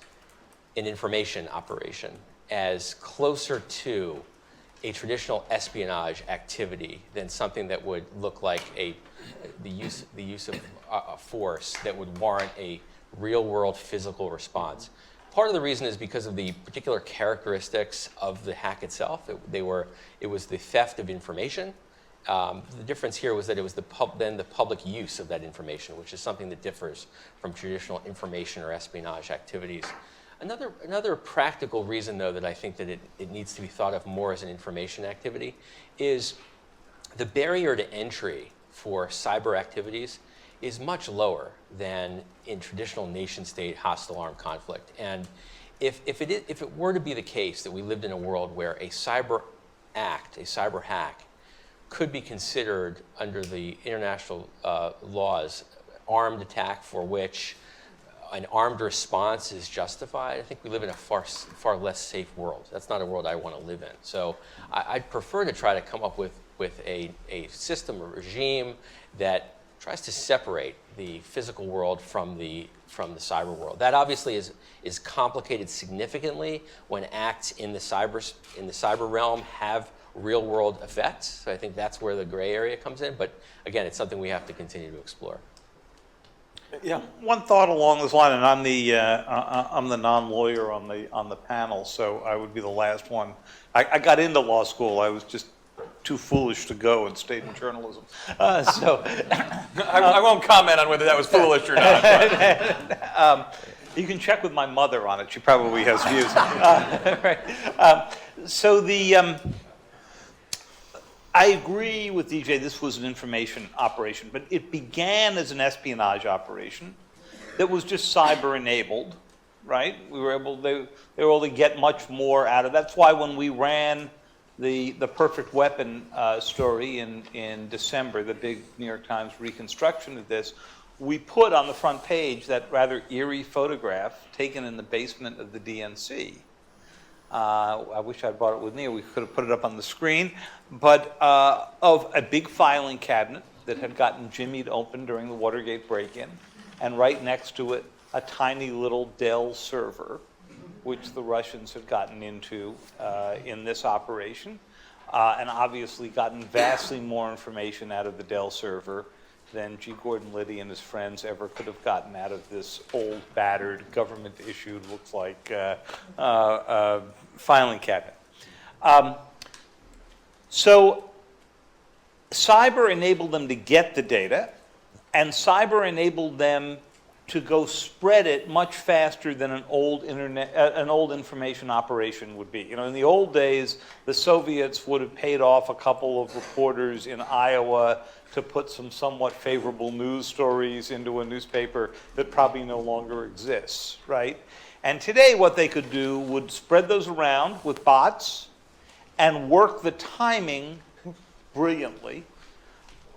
an information operation, as closer to a traditional espionage activity than something that would look like the use of force that would warrant a real-world physical response. Part of the reason is because of the particular characteristics of the hack itself. It was the theft of information. The difference here was that it was the public use of that information, which is something that differs from traditional information or espionage activities. Another practical reason, though, that I think that it needs to be thought of more as an information activity is the barrier to entry for cyber activities is much lower than in traditional nation-state hostile armed conflict. And if it were to be the case that we lived in a world where a cyber act, a cyber hack, could be considered under the international laws armed attack for which an armed response is justified, I think we live in a far less safe world. That's not a world I want to live in. So I'd prefer to try to come up with a system or regime that tries to separate the physical world from the cyber world. That obviously is complicated significantly when acts in the cyber realm have real world effects. So I think that's where the gray area comes in. But again, it's something we have to continue to explore. Yeah. One thought along this line, and I'm the non-lawyer on the panel, so I would be the last one. I got into law school. I was just too foolish to go and stayed in journalism. I won't comment on whether that was foolish or not. You can check with my mother on it. She probably has views. Right. I agree with DJ, this was an information operation, but it began as an espionage operation that was just cyber-enabled, right? They were able to get much more out of it. That's why when we ran the perfect weapon story in December, the big New York Times reconstruction of this, we put on the front page that rather eerie photograph taken in the basement of the DNC. I wish I'd brought it with me, or we could have put it up on the screen, but of a big filing cabinet that had gotten jimmied open during the Watergate break-in, and right next to it, a tiny little Dell server, which the Russians had gotten into in this operation, and obviously gotten vastly more information out of the Dell server than G. Gordon Liddy and his friends ever could have gotten out of this old, battered, government-issued, looks like, filing cabinet. So cyber enabled them to get the data, and cyber enabled them to go spread it much faster than an old information operation would be. You know, in the old days, the Soviets would have paid off a couple of reporters in Iowa to put some somewhat favorable news stories into a newspaper that probably no longer exists, right? And today what they could do would spread those around with bots and work the timing brilliantly.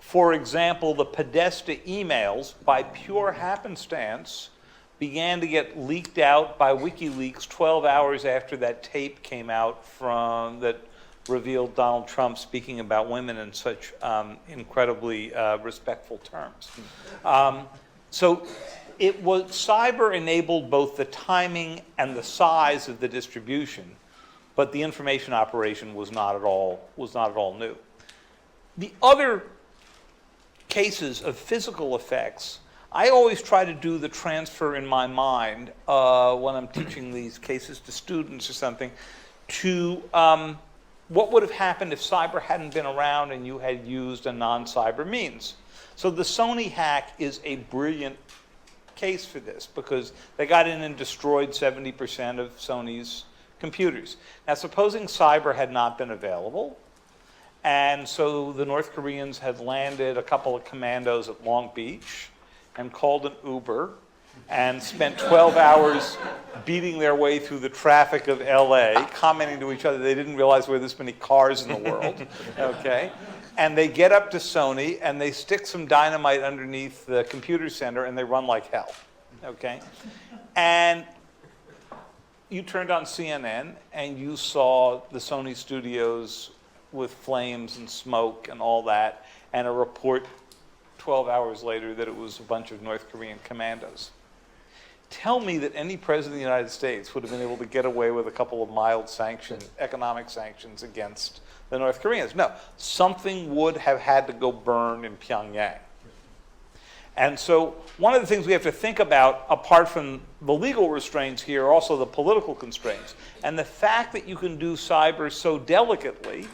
For example, the Podesta emails, by pure happenstance, began to get leaked out by WikiLeaks 12 hours after that tape came out that revealed Donald Trump speaking about women in such incredibly respectful terms. So it was cyber enabled both the timing and the size of the distribution, but the information operation was not at all new. The other cases of physical effects, I always try to do the transfer in my mind when I'm teaching these cases to students or something to what would have happened if cyber hadn't been around and you had used a non-cyber means. So the Sony hack is a brilliant case for this because they got in and destroyed 70% of Sony's computers. Now, supposing cyber had not been available, and so the North Koreans had landed a couple of commandos at Long Beach and called an Uber and spent 12 hours beating their way through the traffic of LA, commenting to each other they didn't realize there were this many cars in the world, okay? And they get up to Sony and they stick some dynamite underneath the computer center and they run like hell, okay? And you turned on CNN and you saw the Sony studios with flames and smoke and all that, and a report 12 hours later that it was a bunch of North Korean commandos. Tell me that any president of the United States would have been able to get away with a couple of mild sanctions, economic sanctions against the North Koreans. No, something would have had to go burn in Pyongyang. And so one of the things we have to think about, apart from the legal restraints here, are also the political constraints. And the fact that you can do cyber so delicately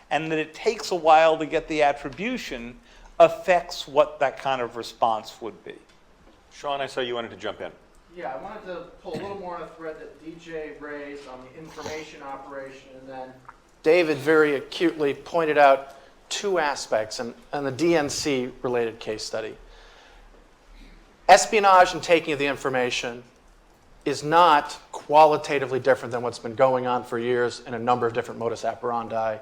and that it takes a while to get the attribution affects what that kind of response would be. Sean, I saw you wanted to jump in. Yeah, I wanted to pull a little more on a thread that DJ raised on the information operation, and then David very acutely pointed out two aspects in the DNC-related case study. Espionage and taking of the information is not qualitatively different than what's been going on for years in a number of different modus operandi.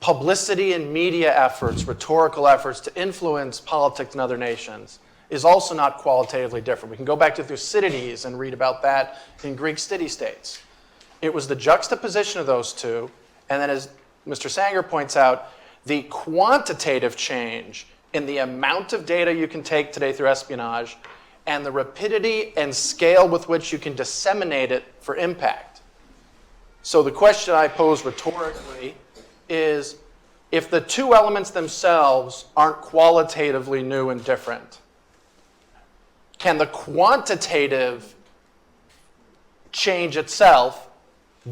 Publicity and media efforts, rhetorical efforts to influence politics in other nations is also not qualitatively different. We can go back to Thucydides and read about that in Greek city-states. It was the juxtaposition of those two, and then as Mr. Sanger points out, the quantitative change in the amount of data you can take today through espionage and the rapidity and scale with which you can disseminate it for impact. So the question I pose rhetorically is, if the two elements themselves aren't qualitatively new and different, can the quantitative change itself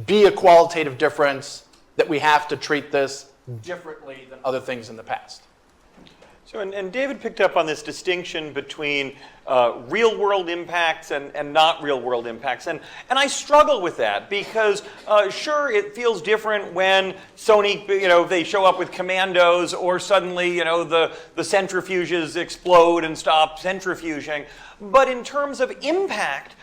be a qualitative difference that we have to treat this differently than other things in the past? So, and David picked up on this distinction between real-world impacts and not real-world impacts. And I struggle with that because, sure, it feels different when Sony, they show up with commandos, or suddenly, the centrifuges explode and stop centrifuging. But in terms of impact,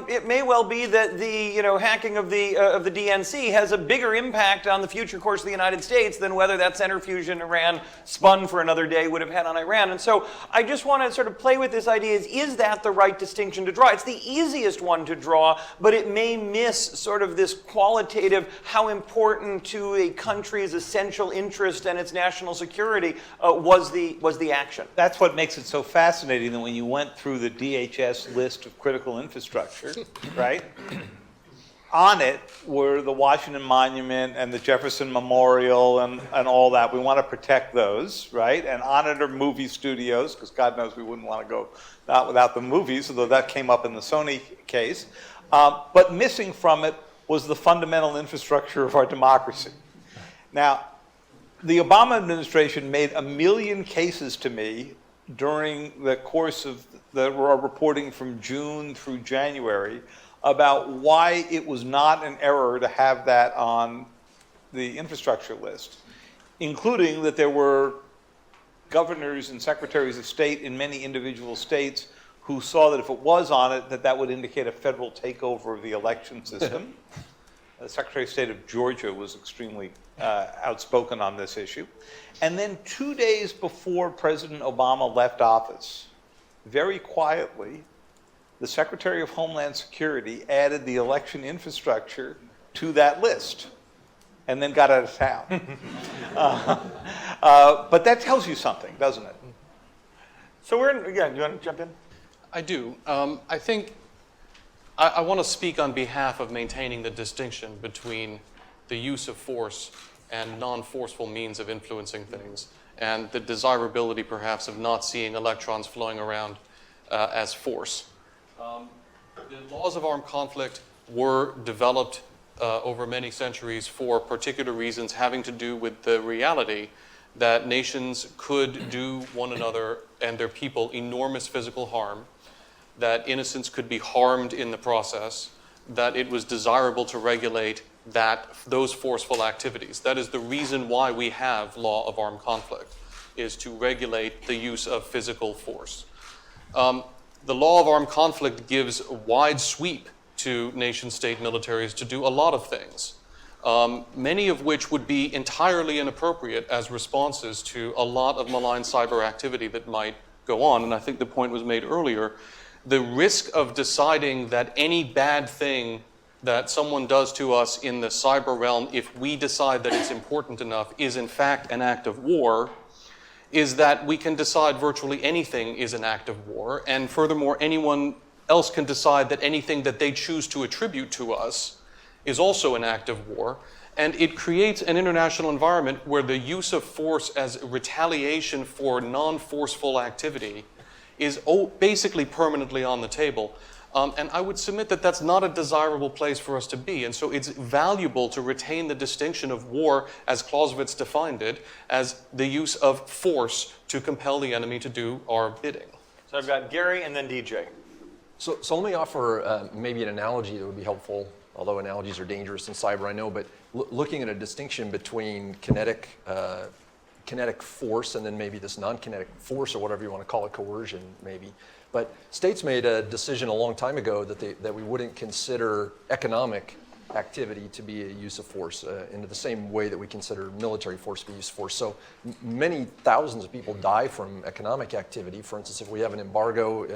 it may well be that the hacking of the DNC has a bigger impact on the future course of the United States than whether that centrifuge in Iran spun for another day would have had on Iran. And so I just want to sort of play with this idea: is that the right distinction to draw? It's the easiest one to draw, but it may miss sort of this qualitative, how important to a country's essential interest and its national security was the action. That's what makes it so fascinating that when you went through the DHS list of critical infrastructure, right? On it were the Washington Monument and the Jefferson Memorial and all that. We want to protect those, right? And on it are movie studios, because God knows we wouldn't want to go out without the movies, although that came up in the Sony case. But missing from it was the fundamental infrastructure of our democracy. Now, the Obama administration made 1 million cases to me during the course of the reporting from June through January about why it was not an error to have that on the infrastructure list, including that there were governors and secretaries of state in many individual states who saw that if it was on it, that would indicate a federal takeover of the election system. The Secretary of State of Georgia was extremely outspoken on this issue. And then 2 days before President Obama left office, very quietly, the Secretary of Homeland Security added the election infrastructure to that list and then got out of town. But that tells you something, doesn't it? So you want to jump in? I do. I think I want to speak on behalf of maintaining the distinction between the use of force and non-forceful means of influencing things, and the desirability perhaps of not seeing electrons flowing around as force. The laws of armed conflict were developed over many centuries for particular reasons having to do with the reality that nations could do one another and their people enormous physical harm, that innocents could be harmed in the process, that it was desirable to regulate those forceful activities. That is the reason why we have law of armed conflict, is to regulate the use of physical force. The law of armed conflict gives a wide sweep to nation-state militaries to do a lot of things, many of which would be entirely inappropriate as responses to a lot of malign cyber activity that might go on. And I think the point was made earlier the risk of deciding that any bad thing that someone does to us in the cyber realm, if we decide that it's important enough, is in fact an act of war, is that we can decide virtually anything is an act of war, and furthermore, anyone else can decide that anything that they choose to attribute to us is also an act of war. And it creates an international environment where the use of force as retaliation for non-forceful activity is basically permanently on the table. And I would submit that that's not a desirable place for us to be. And so it's valuable to retain the distinction of war, as Clausewitz defined it, as the use of force to compel the enemy to do our bidding. So I've got Gary and then DJ. So let me offer maybe an analogy that would be helpful, although analogies are dangerous in cyber, I know, but looking at a distinction between kinetic force and then maybe this non-kinetic force, or whatever you want to call it, coercion maybe. But states made a decision a long time ago that we wouldn't consider economic activity to be a use of force in the same way that we consider military force to be use of force. So many thousands of people die from economic activity. For instance, if we have an embargo,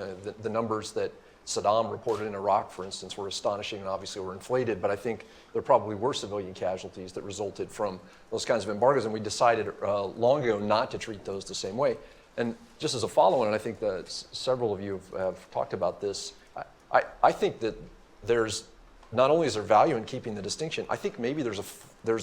the numbers that Saddam reported in Iraq, for instance, were astonishing and obviously were inflated, but I think there probably were civilian casualties that resulted from those kinds of embargoes, and we decided long ago not to treat those the same way. And just as a follow-on, and I think that several of you have talked about this, I think that there's, not only is there value in keeping the distinction, I think maybe there's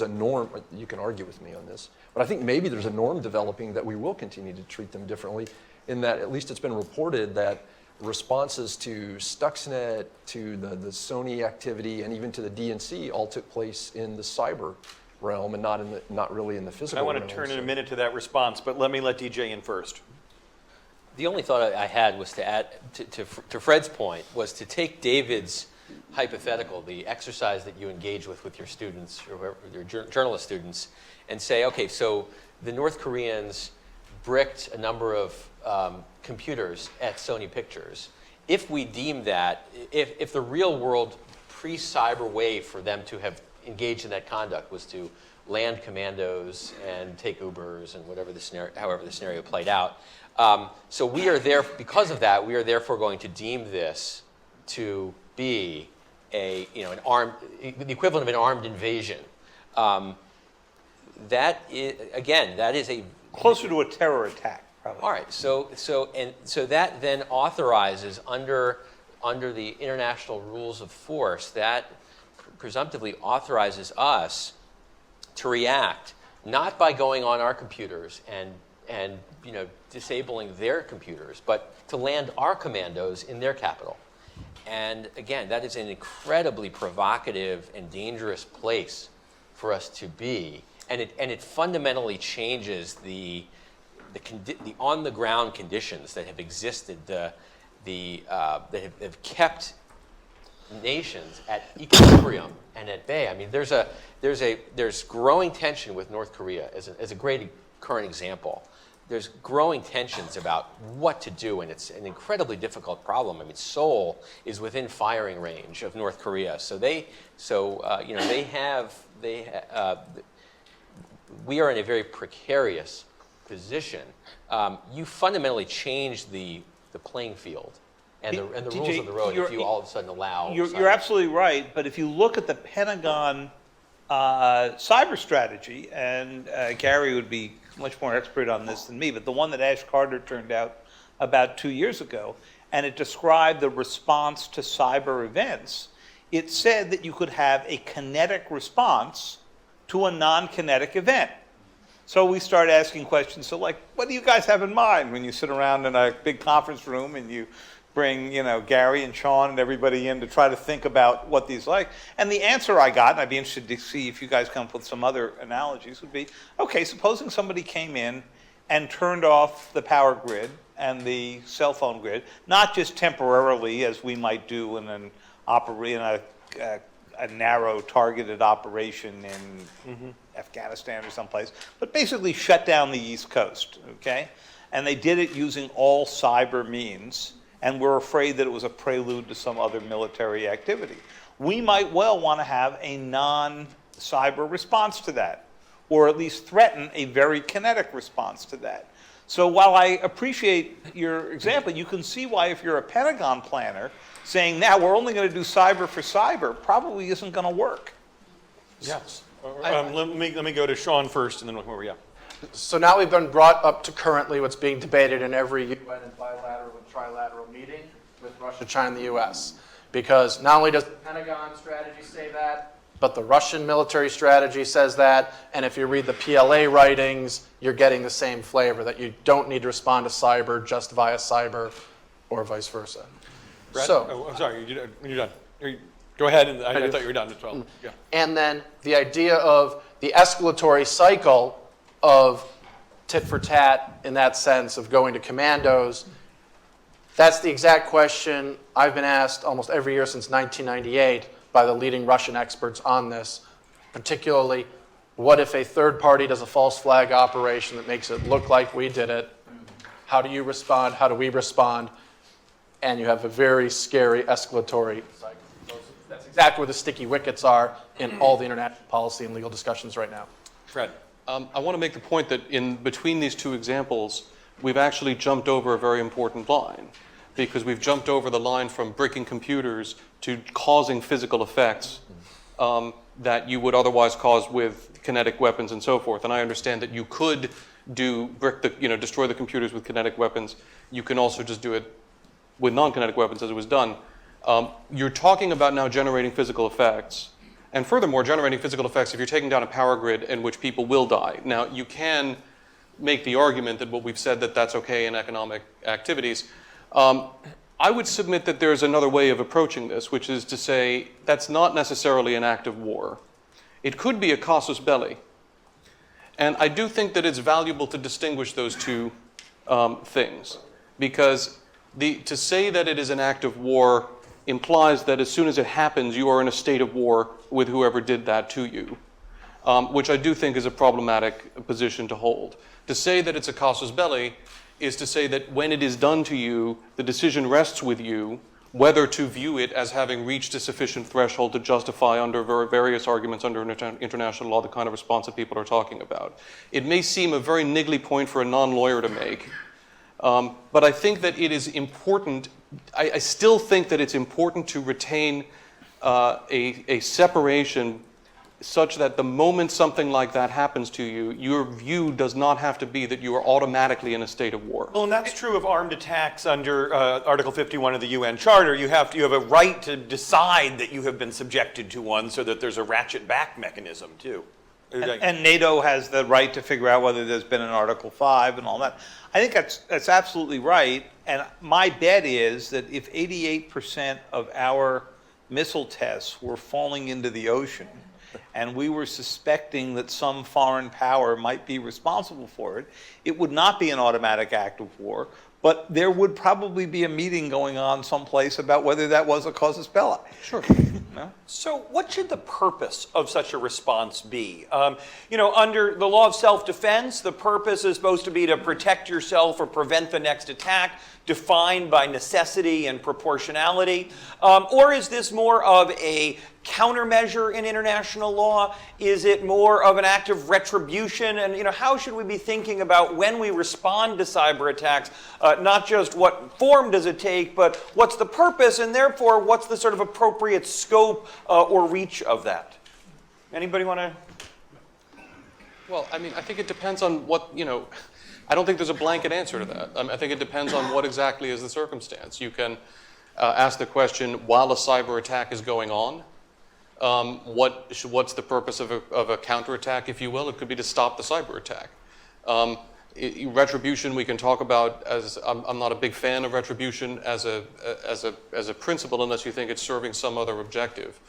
a norm, you can argue with me on this, but I think maybe there's a norm developing that we will continue to treat them differently, in that at least it's been reported that responses to Stuxnet, to the Sony activity, and even to the DNC all took place in the cyber realm and not really in the physical realm. I want to turn in a minute to that response, but let me let DJ in first. The only thought I had was to add to Fred's point, was to take David's hypothetical, the exercise that you engage with your students, or your journalist students, and say, okay, so the North Koreans bricked a number of computers at Sony Pictures. If we deem that, if the real world pre-cyber way for them to have engaged in that conduct was to land commandos and take Ubers and whatever the scenario, however the scenario played out. So we are there, because of that, we are therefore going to deem this to be the equivalent of an armed invasion. That is a Closer to a terror attack, probably. all right. So that then authorizes under the international rules of force, that presumptively authorizes us to react not by going on our computers and disabling their computers, but to land our commandos in their capital. And again, that is an incredibly provocative and dangerous place for us to be, and it fundamentally changes the on-the-ground conditions that have existed, that have kept nations at equilibrium and at bay. I mean, there's growing tension with North Korea as a great current example. There's growing tensions about what to do, and it's an incredibly difficult problem. I mean, Seoul is within firing range of North Korea, we are in a very precarious position. You fundamentally change the playing field and the rules of the road if you all of a sudden allow. You're absolutely right, but if you look at the Pentagon cyber strategy, and Gary would be much more expert on this than me, but the one that Ash Carter turned out about 2 years ago, and it described the response to cyber events, it said that you could have a kinetic response to a non-kinetic event. So we started asking questions, so like, what do you guys have in mind when you sit around in a big conference room and you bring, Gary and Sean and everybody in to try to think about what these like? And the answer I got, and I'd be interested to see if you guys come up with some other analogies, would be, okay, supposing somebody came in and turned off the power grid and the cell phone grid, not just temporarily as we might do in a narrow targeted operation in Afghanistan or someplace, but basically shut down the East Coast, okay? And they did it using all cyber means, and we're afraid that it was a prelude to some other military activity. We might well want to have a non-cyber response to that, or at least threaten a very kinetic response to that. So while I appreciate your example, you can see why if you're a Pentagon planner, saying now we're only going to do cyber for cyber probably isn't going to work. Yes. Let me go to Sean first, and then we'll come over. Yeah. So now we've been brought up to currently what's being debated in every UN and bilateral and trilateral meeting with Russia, China, and the US. Because not only does the Pentagon strategy say that, but the Russian military strategy says that, and if you read the PLA writings, you're getting the same flavor, that you don't need to respond to cyber just via cyber or vice versa. Brett? So, Oh, I'm sorry, you're done. Go ahead, and I thought you were done as well. Yeah. and then the idea of the escalatory cycle of tit for tat in that sense of going to commandos, that's the exact question I've been asked almost every year since 1998 by the leading Russian experts on this, particularly what if a third party does a false flag operation that makes it look like we did it? How do you respond? How do we respond? And you have a very scary escalatory cycle. That's exactly where the sticky wickets are in all the international policy and legal discussions right now. Fred. I want to make the point that in between these two examples, we've actually jumped over a very important line, because we've jumped over the line from bricking computers to causing physical effects that you would otherwise cause with kinetic weapons and so forth. And I understand that you could destroy the computers with kinetic weapons. You can also just do it with non-kinetic weapons, as it was done. You're talking about now generating physical effects. And furthermore, generating physical effects if you're taking down a power grid in which people will die. Now, you can make the argument that what we've said that that's okay in economic activities. I would submit that there's another way of approaching this, which is to say that's not necessarily an act of war. It could be a casus belli. And I do think that it's valuable to distinguish those two things, because to say that it is an act of war implies that as soon as it happens, you are in a state of war with whoever did that to you, which I do think is a problematic position to hold. To say that it's a casus belli is to say that when it is done to you, the decision rests with you whether to view it as having reached a sufficient threshold to justify under various arguments under international law the kind of response that people are talking about. It may seem a very niggly point for a non-lawyer to make, but I think that it is important. I still think that it's important to retain a separation such that the moment something like that happens to you, your view does not have to be that you are automatically in a state of war. Well, and that's true of armed attacks under Article 51 of the UN Charter. You have a right to decide that you have been subjected to one, so that there's a ratchet back mechanism too. And NATO has the right to figure out whether there's been an Article 5 and all that. I think that's absolutely right. And my bet is that if 88% of our missile tests were falling into the ocean, and we were suspecting that some foreign power might be responsible for it, it would not be an automatic act of war, but there would probably be a meeting going on someplace about whether that was a casus belli. Sure. So what should the purpose of such a response be? Under the law of self-defense, the purpose is supposed to be to protect yourself or prevent the next attack, defined by necessity and proportionality. Or is this more of a countermeasure in international law? Is it more of an act of retribution? And how should we be thinking about when we respond to cyber attacks? Not just what form does it take, but what's the purpose, and therefore what's the sort of appropriate scope or reach of that? Anybody want to? Well, I mean, I think it depends on what, I don't think there's a blanket answer to that. I think it depends on what exactly is the circumstance. You can ask the question, while a cyber attack is going on, what's the purpose of a counterattack, if you will? It could be to stop the cyber attack. Retribution we can talk about as I'm not a big fan of retribution as a principle unless you think it's serving some other objective.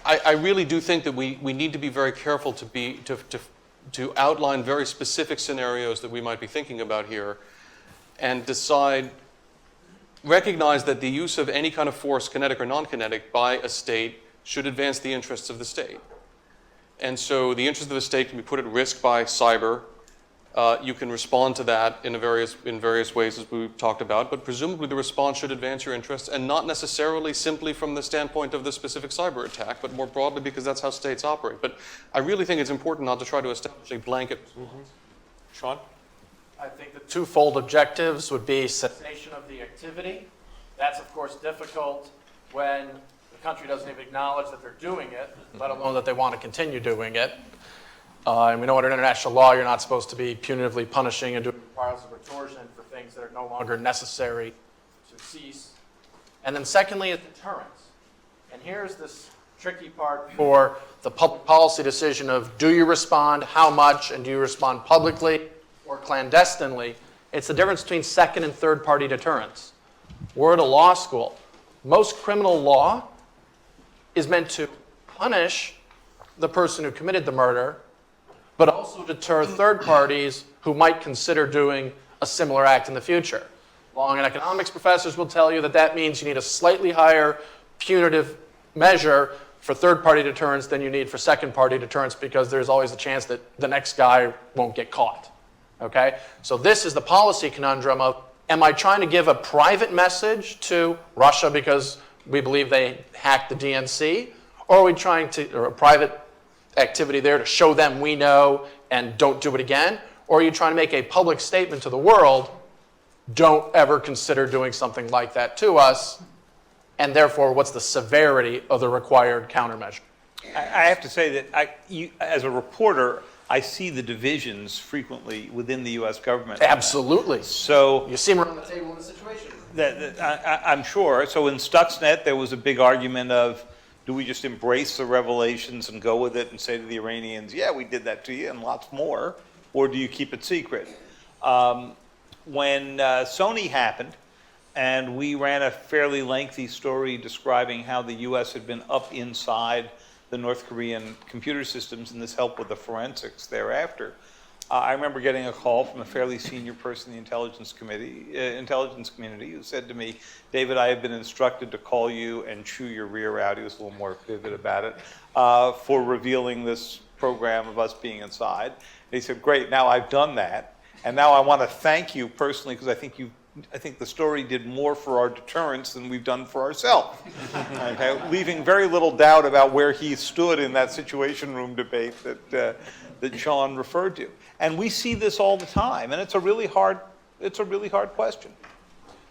I really do think that we need to be very careful to outline very specific scenarios that we might be thinking about here, and recognize that the use of any kind of force, kinetic or non-kinetic, by a state should advance the interests of the state. And so the interests of the state can be put at risk by cyber, You can respond to that in various ways, as we've talked about, but presumably the response should advance your interests, and not necessarily simply from the standpoint of the specific cyber attack, but more broadly because that's how states operate. But I really think it's important not to try to establish a blanket response. Sean? I think the twofold objectives would be cessation of the activity. That's, of course, difficult when the country doesn't even acknowledge that they're doing it, let alone that they want to continue doing it. And we know under international law, you're not supposed to be punitively punishing and doing trials of retortion for things that are no longer necessary to cease. And then secondly is deterrence. And here's this tricky part for the public policy decision of do you respond, how much, and do you respond publicly or clandestinely? It's the difference between second and third party deterrence. We're at a law school. Most criminal law is meant to punish the person who committed the murder, but also deter third parties who might consider doing a similar act in the future. Law and economics professors will tell you that that means you need a slightly higher punitive measure for third-party deterrence than you need for second-party deterrence because there's always a chance that the next guy won't get caught, okay? So this is the policy conundrum of, am I trying to give a private message to Russia because we believe they hacked the DNC, or are we trying to, or a private activity there to show them we know and don't do it again? Or are you trying to make a public statement to the world, don't ever consider doing something like that to us, and therefore what's the severity of the required countermeasure? I have to say that as a reporter, I see the divisions frequently within the U.S. government. Absolutely. So you see them around the table in the situation. I'm sure. So in Stuxnet, there was a big argument of, do we just embrace the revelations and go with it and say to the Iranians, yeah, we did that to you and lots more, or do you keep it secret? When Sony happened, and we ran a fairly lengthy story describing how the U.S. had been up inside the North Korean computer systems, and this helped with the forensics thereafter. I remember getting a call from a fairly senior person in the intelligence community who said to me, David, I have been instructed to call you and chew your rear out. He was a little more vivid about it, for revealing this program of us being inside. And he said, great, now I've done that. And now I want to thank you personally because I think the story did more for our deterrence than we've done for ourselves. Okay? Leaving very little doubt about where he stood in that Situation Room debate that Sean referred to. And we see this all the time, and it's a really hard question.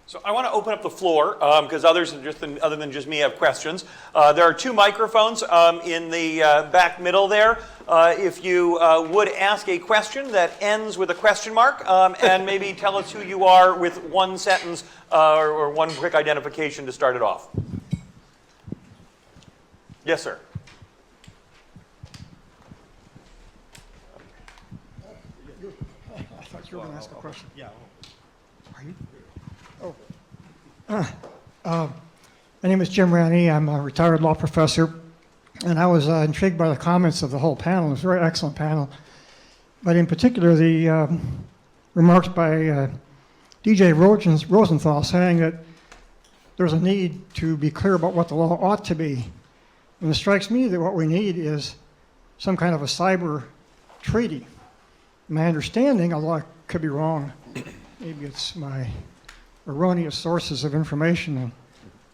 So I want to open up the floor because others, other than just me, have questions. There are two microphones in the back middle there. If you would ask a question that ends with a question mark, and maybe tell us who you are with one sentence or one quick identification to start it off. Yes, sir. I thought you were going to ask a question. Yeah. Are you? Oh. My name is Jim Ranney. I'm a retired law professor, and I was intrigued by the comments of the whole panel. It was a very excellent panel. But in particular, the remarks by DJ Rosenthal saying that there's a need to be clear about what the law ought to be. And it strikes me that what we need is some kind of a cyber treaty. My understanding, although I could be wrong, maybe it's my erroneous sources of information and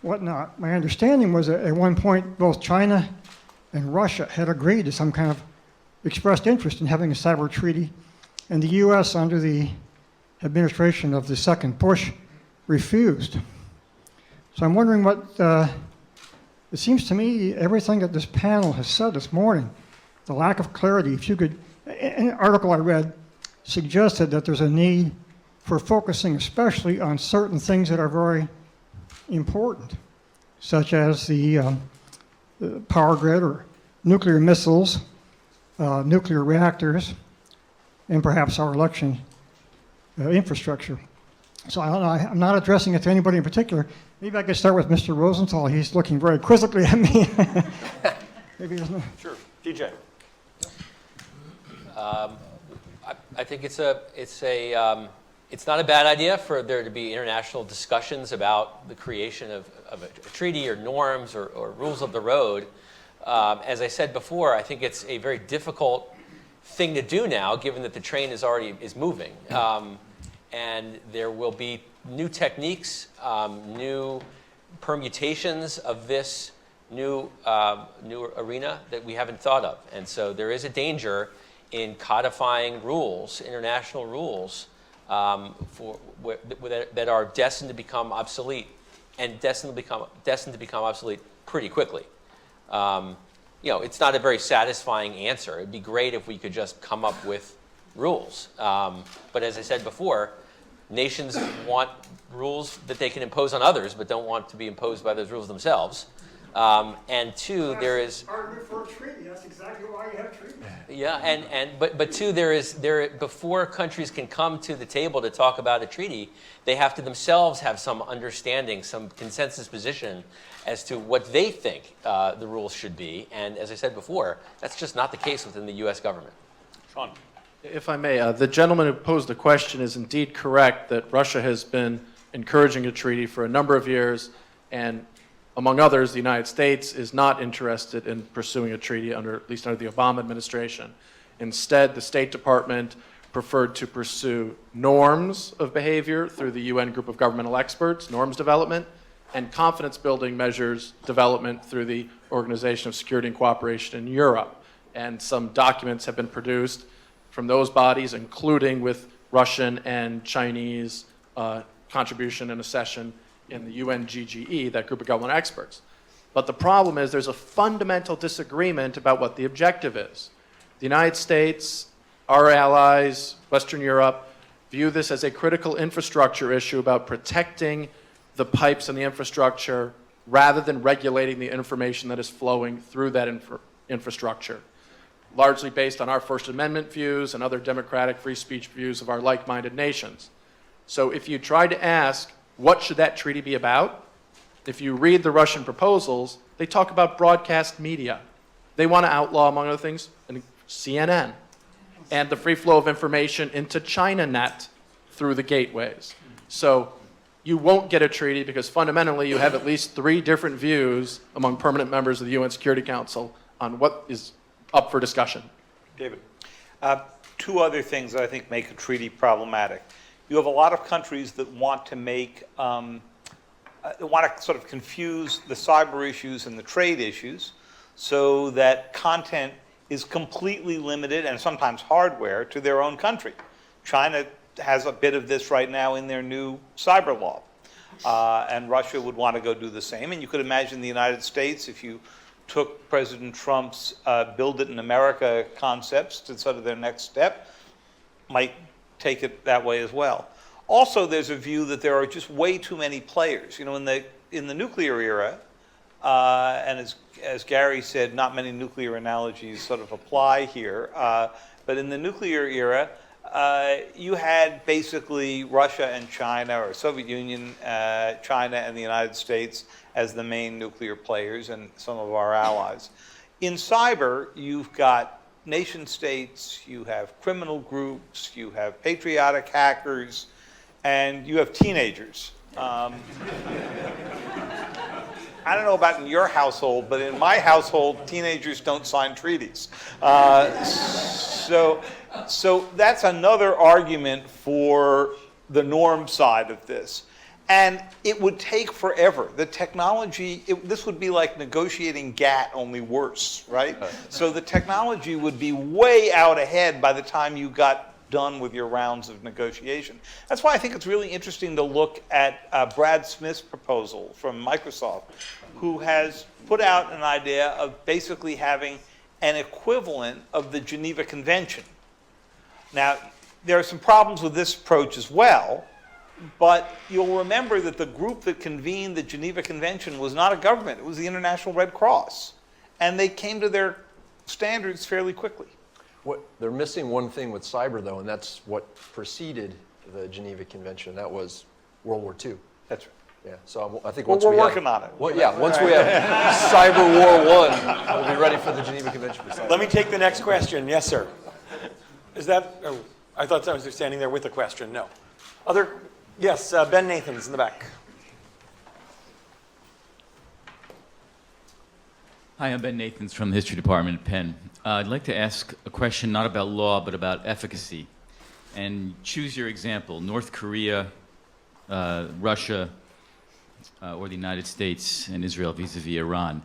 whatnot. My understanding was that at one point both China and Russia had agreed to some kind of expressed interest in having a cyber treaty, and the U.S. under the administration of the second Bush refused. So I'm wondering what, it seems to me everything that this panel has said this morning, the lack of clarity, if you could, an article I read suggested that there's a need for focusing especially on certain things that are very important, such as the power grid or nuclear missiles, nuclear reactors, and perhaps our election infrastructure. So I don't know, I'm not addressing it to anybody in particular. Maybe I could start with Mr. Rosenthal. He's looking very quizzically at me. Maybe there's no... Sure. DJ. I think it's not a bad idea for there to be international discussions about the creation of a treaty or norms or rules of the road. As I said before, I think it's a very difficult thing to do now, given that the train is moving. And there will be new techniques, new permutations of this new arena that we haven't thought of. And so there is a danger in codifying rules, international rules, that are destined to become obsolete, and destined to become obsolete pretty quickly. It's not a very satisfying answer. It'd be great if we could just come up with rules. But as I said before, nations want rules that they can impose on others, but don't want to be imposed by those rules themselves. And two, there is argument for a treaty. That's exactly why you have treaties. Yeah, but two, before countries can come to the table to talk about a treaty, they have to themselves have some understanding, some consensus position as to what they think the rules should be. And as I said before, that's just not the case within the U.S. government. Sean. If I may, the gentleman who posed the question is indeed correct that Russia has been encouraging a treaty for a number of years, and among others, the United States is not interested in pursuing a treaty at least under the Obama administration. Instead, the State Department preferred to pursue norms of behavior through the UN Group of Governmental Experts, norms development, and confidence-building measures development through the Organization of Security and Cooperation in Europe. And some documents have been produced from those bodies, including with Russian and Chinese contribution and accession in the UNGGE, that group of government experts. But the problem is there's a fundamental disagreement about what the objective is. The United States, our allies, Western Europe, view this as a critical infrastructure issue about protecting the pipes and the infrastructure rather than regulating the information that is flowing through that infrastructure, largely based on our First Amendment views and other democratic free speech views of our like-minded nations. So if you try to ask, what should that treaty be about? If you read the Russian proposals, they talk about broadcast media. They want to outlaw, among other things, CNN and the free flow of information into ChinaNet through the gateways. So you won't get a treaty because fundamentally you have at least 3 different views among permanent members of the UN Security Council on what is up for discussion. David. 2 other things that I think make a treaty problematic. You have a lot of countries that want to sort of confuse the cyber issues and the trade issues so that content is completely limited, and sometimes hardware, to their own country. China has a bit of this right now in their new cyber law. And Russia would want to go do the same. And you could imagine the United States, if you took President Trump's Build It in America concepts to sort of their next step, might take it that way as well. Also, there's a view that there are just way too many players. You know, in the nuclear era, and as Gary said, not many nuclear analogies sort of apply here, but in the nuclear era, you had basically Russia and China, or Soviet Union, China and the United States as the main nuclear players, and some of our allies. In cyber, you've got nation states, you have criminal groups, you have patriotic hackers, and you have teenagers. I don't know about in your household, but in my household, teenagers don't sign treaties. So that's another argument for the norm side of this. And it would take forever. The technology, this would be like negotiating GATT, only worse, right? So the technology would be way out ahead by the time you got done with your rounds of negotiation. That's why I think it's really interesting to look at Brad Smith's proposal from Microsoft, who has put out an idea of basically having an equivalent of the Geneva Convention. Now, there are some problems with this approach as well, but you'll remember that the group that convened the Geneva Convention was not a government, it was the International Red Cross. And they came to their standards fairly quickly. They're missing one thing with cyber, though, and that's what preceded the Geneva Convention. That was World War II. That's right. Yeah, so I think Well, once we're we have, working on it. Well, yeah, once we have Cyber War I, we'll be ready for the Geneva Convention. For cyber. Let me take the next question. Yes, sir. Is that, oh, I thought I was standing there with a question. No. Other, yes, Ben Nathan's in the back. Hi, I'm Ben Nathans from the History Department at Penn. I'd like to ask a question not about law, but about efficacy. And choose your example, North Korea, Russia, or the United States and Israel vis-a-vis Iran.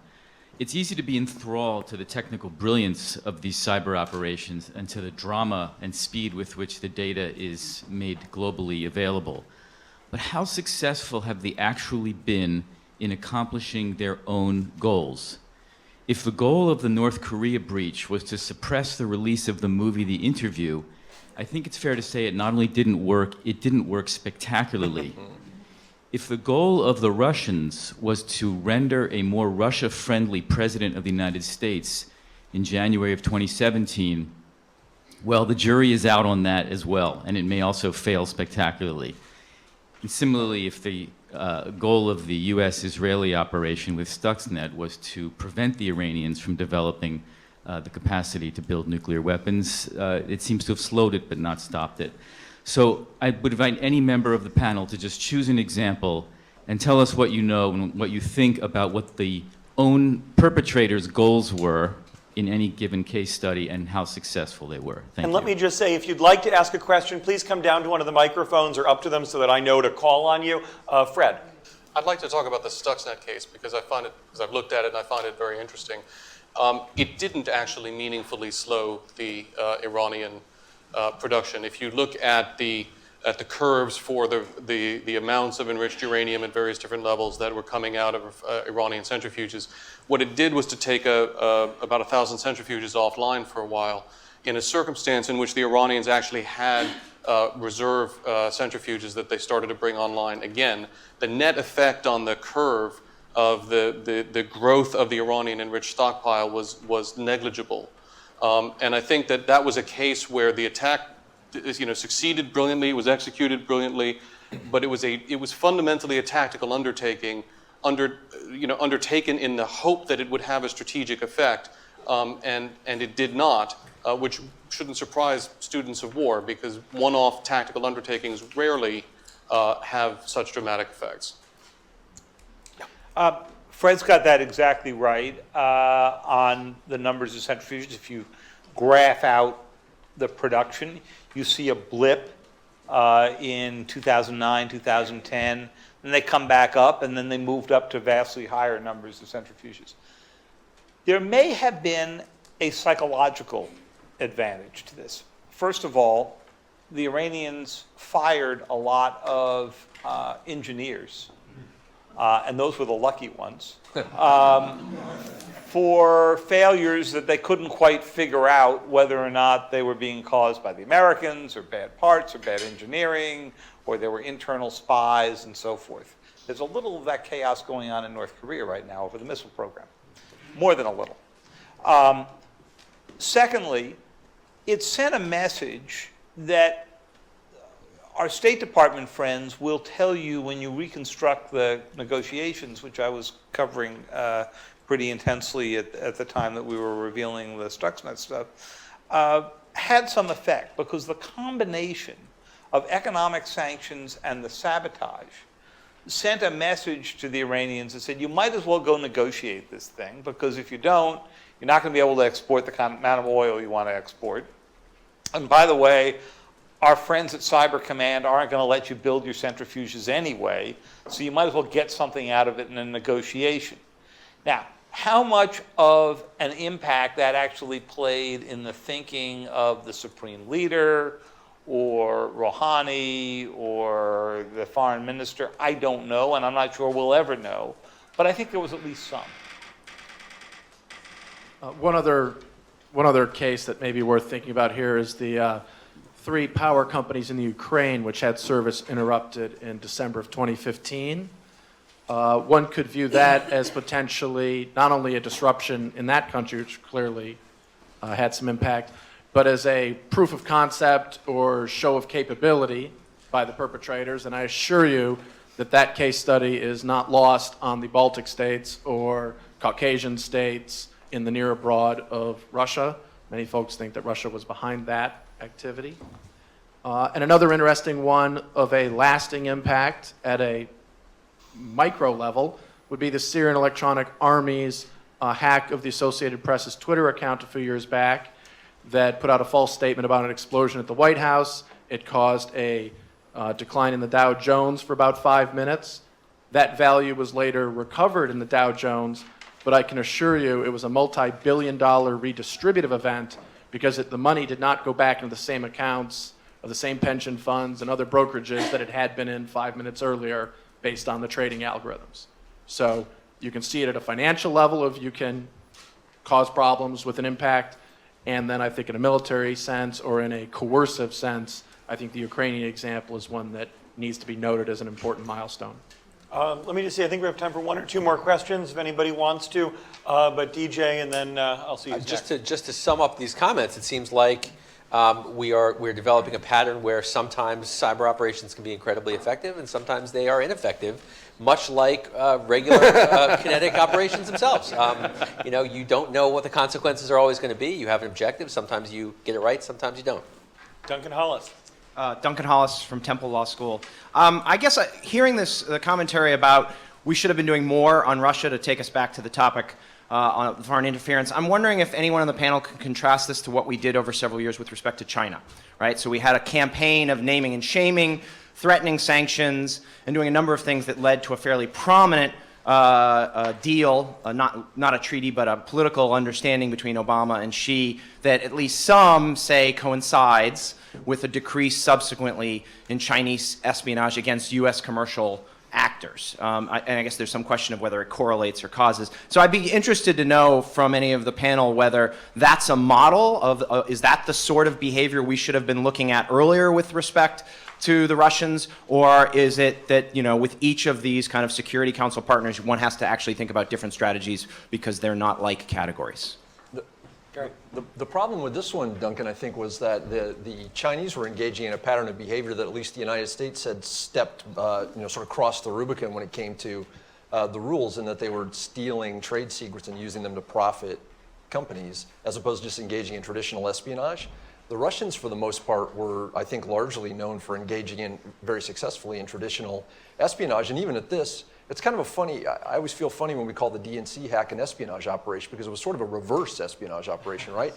It's easy to be enthralled to the technical brilliance of these cyber operations and to the drama and speed with which the data is made globally available. But how successful have they actually been in accomplishing their own goals? If the goal of the North Korea breach was to suppress the release of the movie The Interview, I think it's fair to say it not only didn't work, it didn't work spectacularly. If the goal of the Russians was to render a more Russia-friendly president of the United States in January of 2017, well, the jury is out on that as well, and it may also fail spectacularly. And similarly, if the goal of the US-Israeli operation with Stuxnet was to prevent the Iranians from developing the capacity to build nuclear weapons, it seems to have slowed it but not stopped it. So I would invite any member of the panel to just choose an example and tell us what you know and what you think about what the own perpetrators' goals were in any given case study and how successful they were. Thank you. And let me just say, if you'd like to ask a question, please come down to one of the microphones or up to them so that I know to call on you. Fred. I'd like to talk about the Stuxnet case because I find it, because I've looked at it and I find it very interesting. It didn't actually meaningfully slow the Iranian production. If you look at the curves for the amounts of enriched uranium at various different levels that were coming out of Iranian centrifuges, what it did was to take about 1,000 centrifuges offline for a while in a circumstance in which the Iranians actually had reserve centrifuges that they started to bring online again. The net effect on the curve of the growth of the Iranian enriched stockpile was negligible. And I think that was a case where the attack succeeded brilliantly, it was executed brilliantly, but it was fundamentally a tactical undertaking undertaken in the hope that it would have a strategic effect, and it did not, which shouldn't surprise students of war because one-off tactical undertakings rarely have such dramatic effects. Fred's got that exactly right on the numbers of centrifuges. If you graph out the production, you see a blip in 2009, 2010, and they come back up, and then they moved up to vastly higher numbers of centrifuges. There may have been a psychological advantage to this. First of all, the Iranians fired a lot of engineers, and those were the lucky ones, for failures that they couldn't quite figure out whether or not they were being caused by the Americans or bad parts or bad engineering or there were internal spies and so forth. There's a little of that chaos going on in North Korea right now over the missile program, more than a little. Secondly, it sent a message that our State Department friends will tell you when you reconstruct the negotiations, which I was covering pretty intensely at the time that we were revealing the Stuxnet stuff, had some effect because the combination of economic sanctions and the sabotage sent a message to the Iranians that said, you might as well go negotiate this thing because if you don't, you're not going to be able to export the kind of amount of oil you want to export. And by the way, our friends at Cyber Command aren't going to let you build your centrifuges anyway, so you might as well get something out of it in a negotiation. Now, how much of an impact that actually played in the thinking of the Supreme Leader or Rouhani or the foreign minister, I don't know, and I'm not sure we'll ever know, but I think there was at least some. One other case that may be worth thinking about here is the 3 power companies in the Ukraine which had service interrupted in December of 2015. One could view that as potentially not only a disruption in that country, which clearly had some impact, but as a proof of concept or show of capability by the perpetrators. And I assure you that that case study is not lost on the Baltic states or Caucasian states in the near abroad of Russia. Many folks think that Russia was behind that activity. And another interesting one of a lasting impact at a micro level would be the Syrian Electronic Army's hack of the Associated Press's Twitter account a few years back that put out a false statement about an explosion at the White House. It caused a decline in the Dow Jones for about 5 minutes. That value was later recovered in the Dow Jones, but I can assure you it was a multi-billion-dollar redistributive event because the money did not go back into the same accounts of the same pension funds and other brokerages that it had been in 5 minutes earlier based on the trading algorithms. So you can see it at a financial level of you can cause problems with an impact, and then I think in a military sense or in a coercive sense, I think the Ukrainian example is one that needs to be noted as an important milestone. Let me just say, I think we have time for 1 or 2 more questions if anybody wants to. But DJ, and then I'll see you next. Just to sum up these comments, it seems like we're developing a pattern where sometimes cyber operations can be incredibly effective and sometimes they are ineffective, much like regular kinetic operations themselves. You don't know what the consequences are always going to be. You have an objective. Sometimes you get it right, sometimes you don't. Duncan Hollis. Duncan Hollis from Temple Law School. I guess hearing this commentary about we should have been doing more on Russia to take us back to the topic on foreign interference, I'm wondering if anyone on the panel can contrast this to what we did over several years with respect to China, right? So we had a campaign of naming and shaming, threatening sanctions, and doing a number of things that led to a fairly prominent deal, not a treaty, but a political understanding between Obama and Xi that at least some say coincides with a decrease subsequently in Chinese espionage against U.S. commercial actors. And I guess there's some question of whether it correlates or causes. So I'd be interested to know from any of the panel whether that's a model of, is that the sort of behavior we should have been looking at earlier with respect to the Russians, or is it that, with each of these kind of Security Council partners, one has to actually think about different strategies because they're not like categories? The problem with this one, Duncan, I think, was that the Chinese were engaging in a pattern of behavior that at least the United States had stepped, sort of crossed the Rubicon when it came to the rules, and that they were stealing trade secrets and using them to profit companies, as opposed to just engaging in traditional espionage. The Russians, for the most part, were, I think, largely known for engaging in very successfully in traditional espionage, and even at this, it's kind of a funny, I always feel funny when we call the DNC hack an espionage operation because it was sort of a reverse espionage operation, right?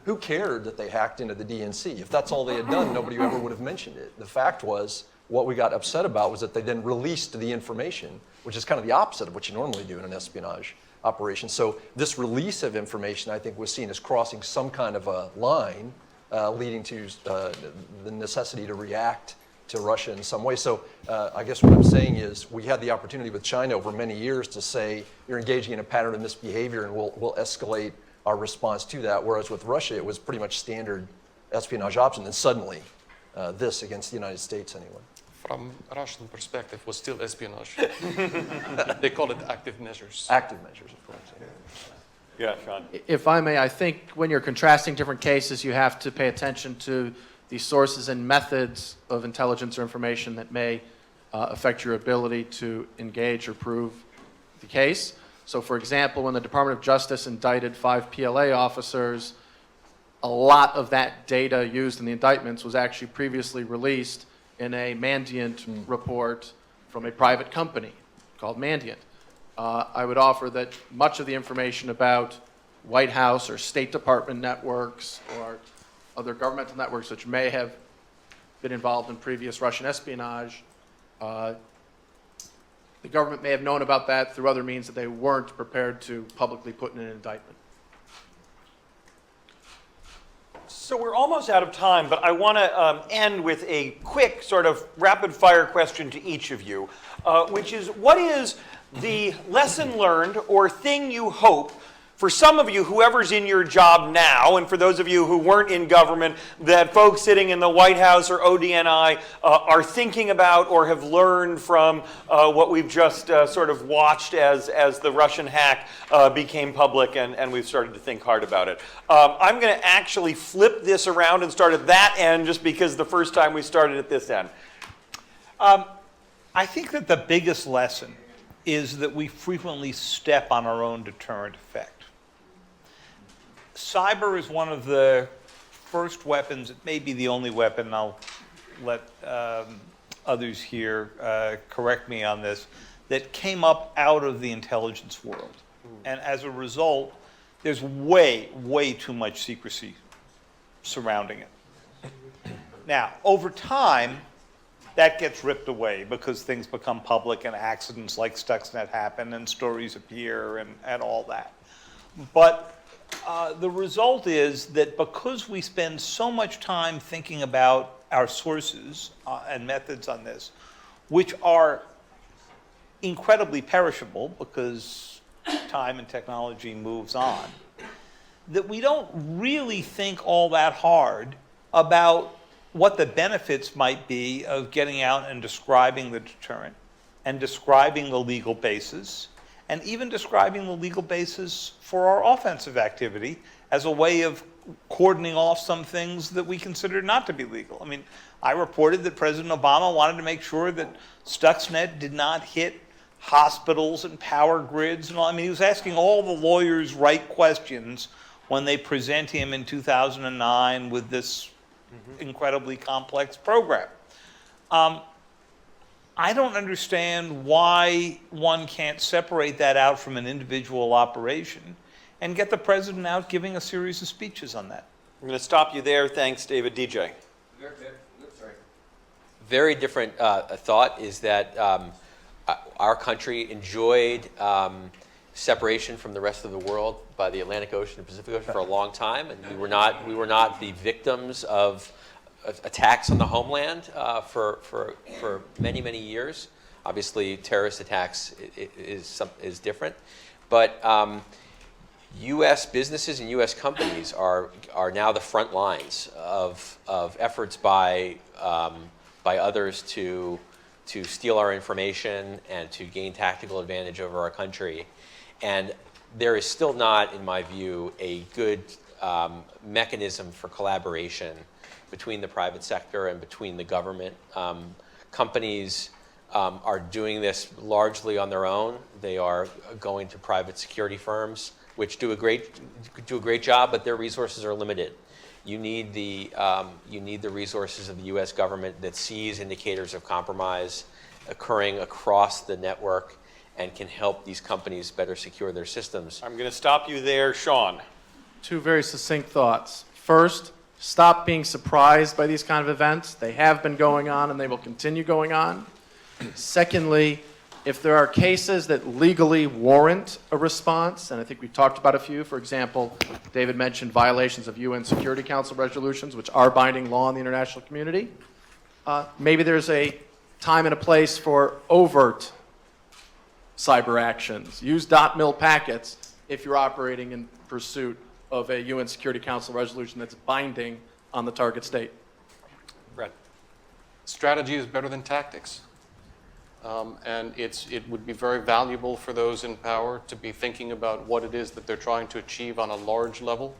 Who cared that they hacked into the DNC? If that's all they had done, nobody ever would have mentioned it. The fact was, what we got upset about was that they then released the information, which is kind of the opposite of what you normally do in an espionage operation. So this release of information, I think, was seen as crossing some kind of a line, leading to the necessity to react to Russia in some way. So I guess what I'm saying is we had the opportunity with China over many years to say, you're engaging in a pattern of misbehavior and we'll escalate our response to that. Whereas with Russia, it was pretty much standard espionage option. And suddenly, this against the United States anyway. From Russian perspective, was still espionage. They call it active measures. Active measures, of course. Yeah, Sean. If I may, I think when you're contrasting different cases, you have to pay attention to the sources and methods of intelligence or information that may affect your ability to engage or prove the case. So for example, when the Department of Justice indicted 5 PLA officers, a lot of that data used in the indictments was actually previously released in a Mandiant report from a private company called Mandiant. I would offer that much of the information about White House or State Department networks or other governmental networks which may have been involved in previous Russian espionage, the government may have known about that through other means that they weren't prepared to publicly put in an indictment. So we're almost out of time, but I want to end with a quick sort of rapid-fire question to each of you, which is, what is the lesson learned or thing you hope for some of you, whoever's in your job now, and for those of you who weren't in government, that folks sitting in the White House or ODNI are thinking about or have learned from what we've just sort of watched as the Russian hack became public and we've started to think hard about it. I'm going to actually flip this around and start at that end just because the first time we started at this end. I think that the biggest lesson is that we frequently step on our own deterrent effect. Cyber is one of the first weapons, it may be the only weapon, and I'll let others here correct me on this, that came up out of the intelligence world. And as a result, there's way, way too much secrecy surrounding it. Now, over time, that gets ripped away because things become public and accidents like Stuxnet happen and stories appear and all that. But the result is that because we spend so much time thinking about our sources and methods on this, which are incredibly perishable because time and technology moves on, that we don't really think all that hard about what the benefits might be of getting out and describing the deterrent and describing the legal basis and even describing the legal basis for our offensive activity as a way of cordoning off some things that we consider not to be legal. I mean, I reported that President Obama wanted to make sure that Stuxnet did not hit hospitals and power grids and all. I mean, he was asking all the lawyers right questions when they present him in 2009 with this incredibly complex program. I don't understand why one can't separate that out from an individual operation and get the president out giving a series of speeches on that. I'm going to stop you there. Thanks, David. DJ. Very different thought is that our country enjoyed separation from the rest of the world by the Atlantic Ocean and Pacific Ocean for a long time, and we were not the victims of attacks on the homeland for many, many years. Obviously, terrorist attacks is different, but U.S. businesses and U.S. companies are now the front lines of efforts by others to steal our information and to gain tactical advantage over our country. And there is still not, in my view, a good mechanism for collaboration between the private sector and between the government. Companies are doing this largely on their own. They are going to private security firms, which do a great job, but their resources are limited. You need the resources of the U.S. government that sees indicators of compromise occurring across the network and can help these companies better secure their systems. I'm going to stop you there, Sean. Two very succinct thoughts. First, stop being surprised by these kind of events. They have been going on and they will continue going on. Secondly, if there are cases that legally warrant a response, and I think we've talked about a few, for example, David mentioned violations of UN Security Council resolutions, which are binding law in the international community. Maybe there's a time and a place for overt cyber actions. Use .mil packets if you're operating in pursuit of a UN Security Council resolution that's binding on the target state. Brett. Strategy is better than tactics. And it would be very valuable for those in power to be thinking about what it is that they're trying to achieve on a large level,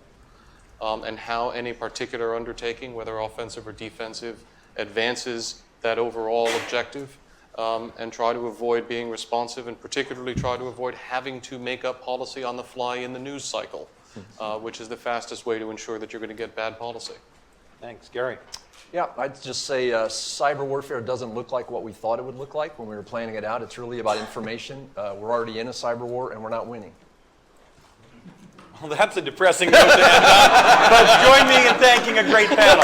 and how any particular undertaking, whether offensive or defensive, advances that overall objective, and try to avoid being responsive, and particularly try to avoid having to make up policy on the fly in the news cycle, which is the fastest way to ensure that you're going to get bad policy. Thanks. Gary. Yeah, I'd just say cyber warfare doesn't look like what we thought it would look like when we were planning it out. It's really about information. We're already in a cyber war and we're not winning. Well, that's a depressing note to end on, but join me in thanking a great panel.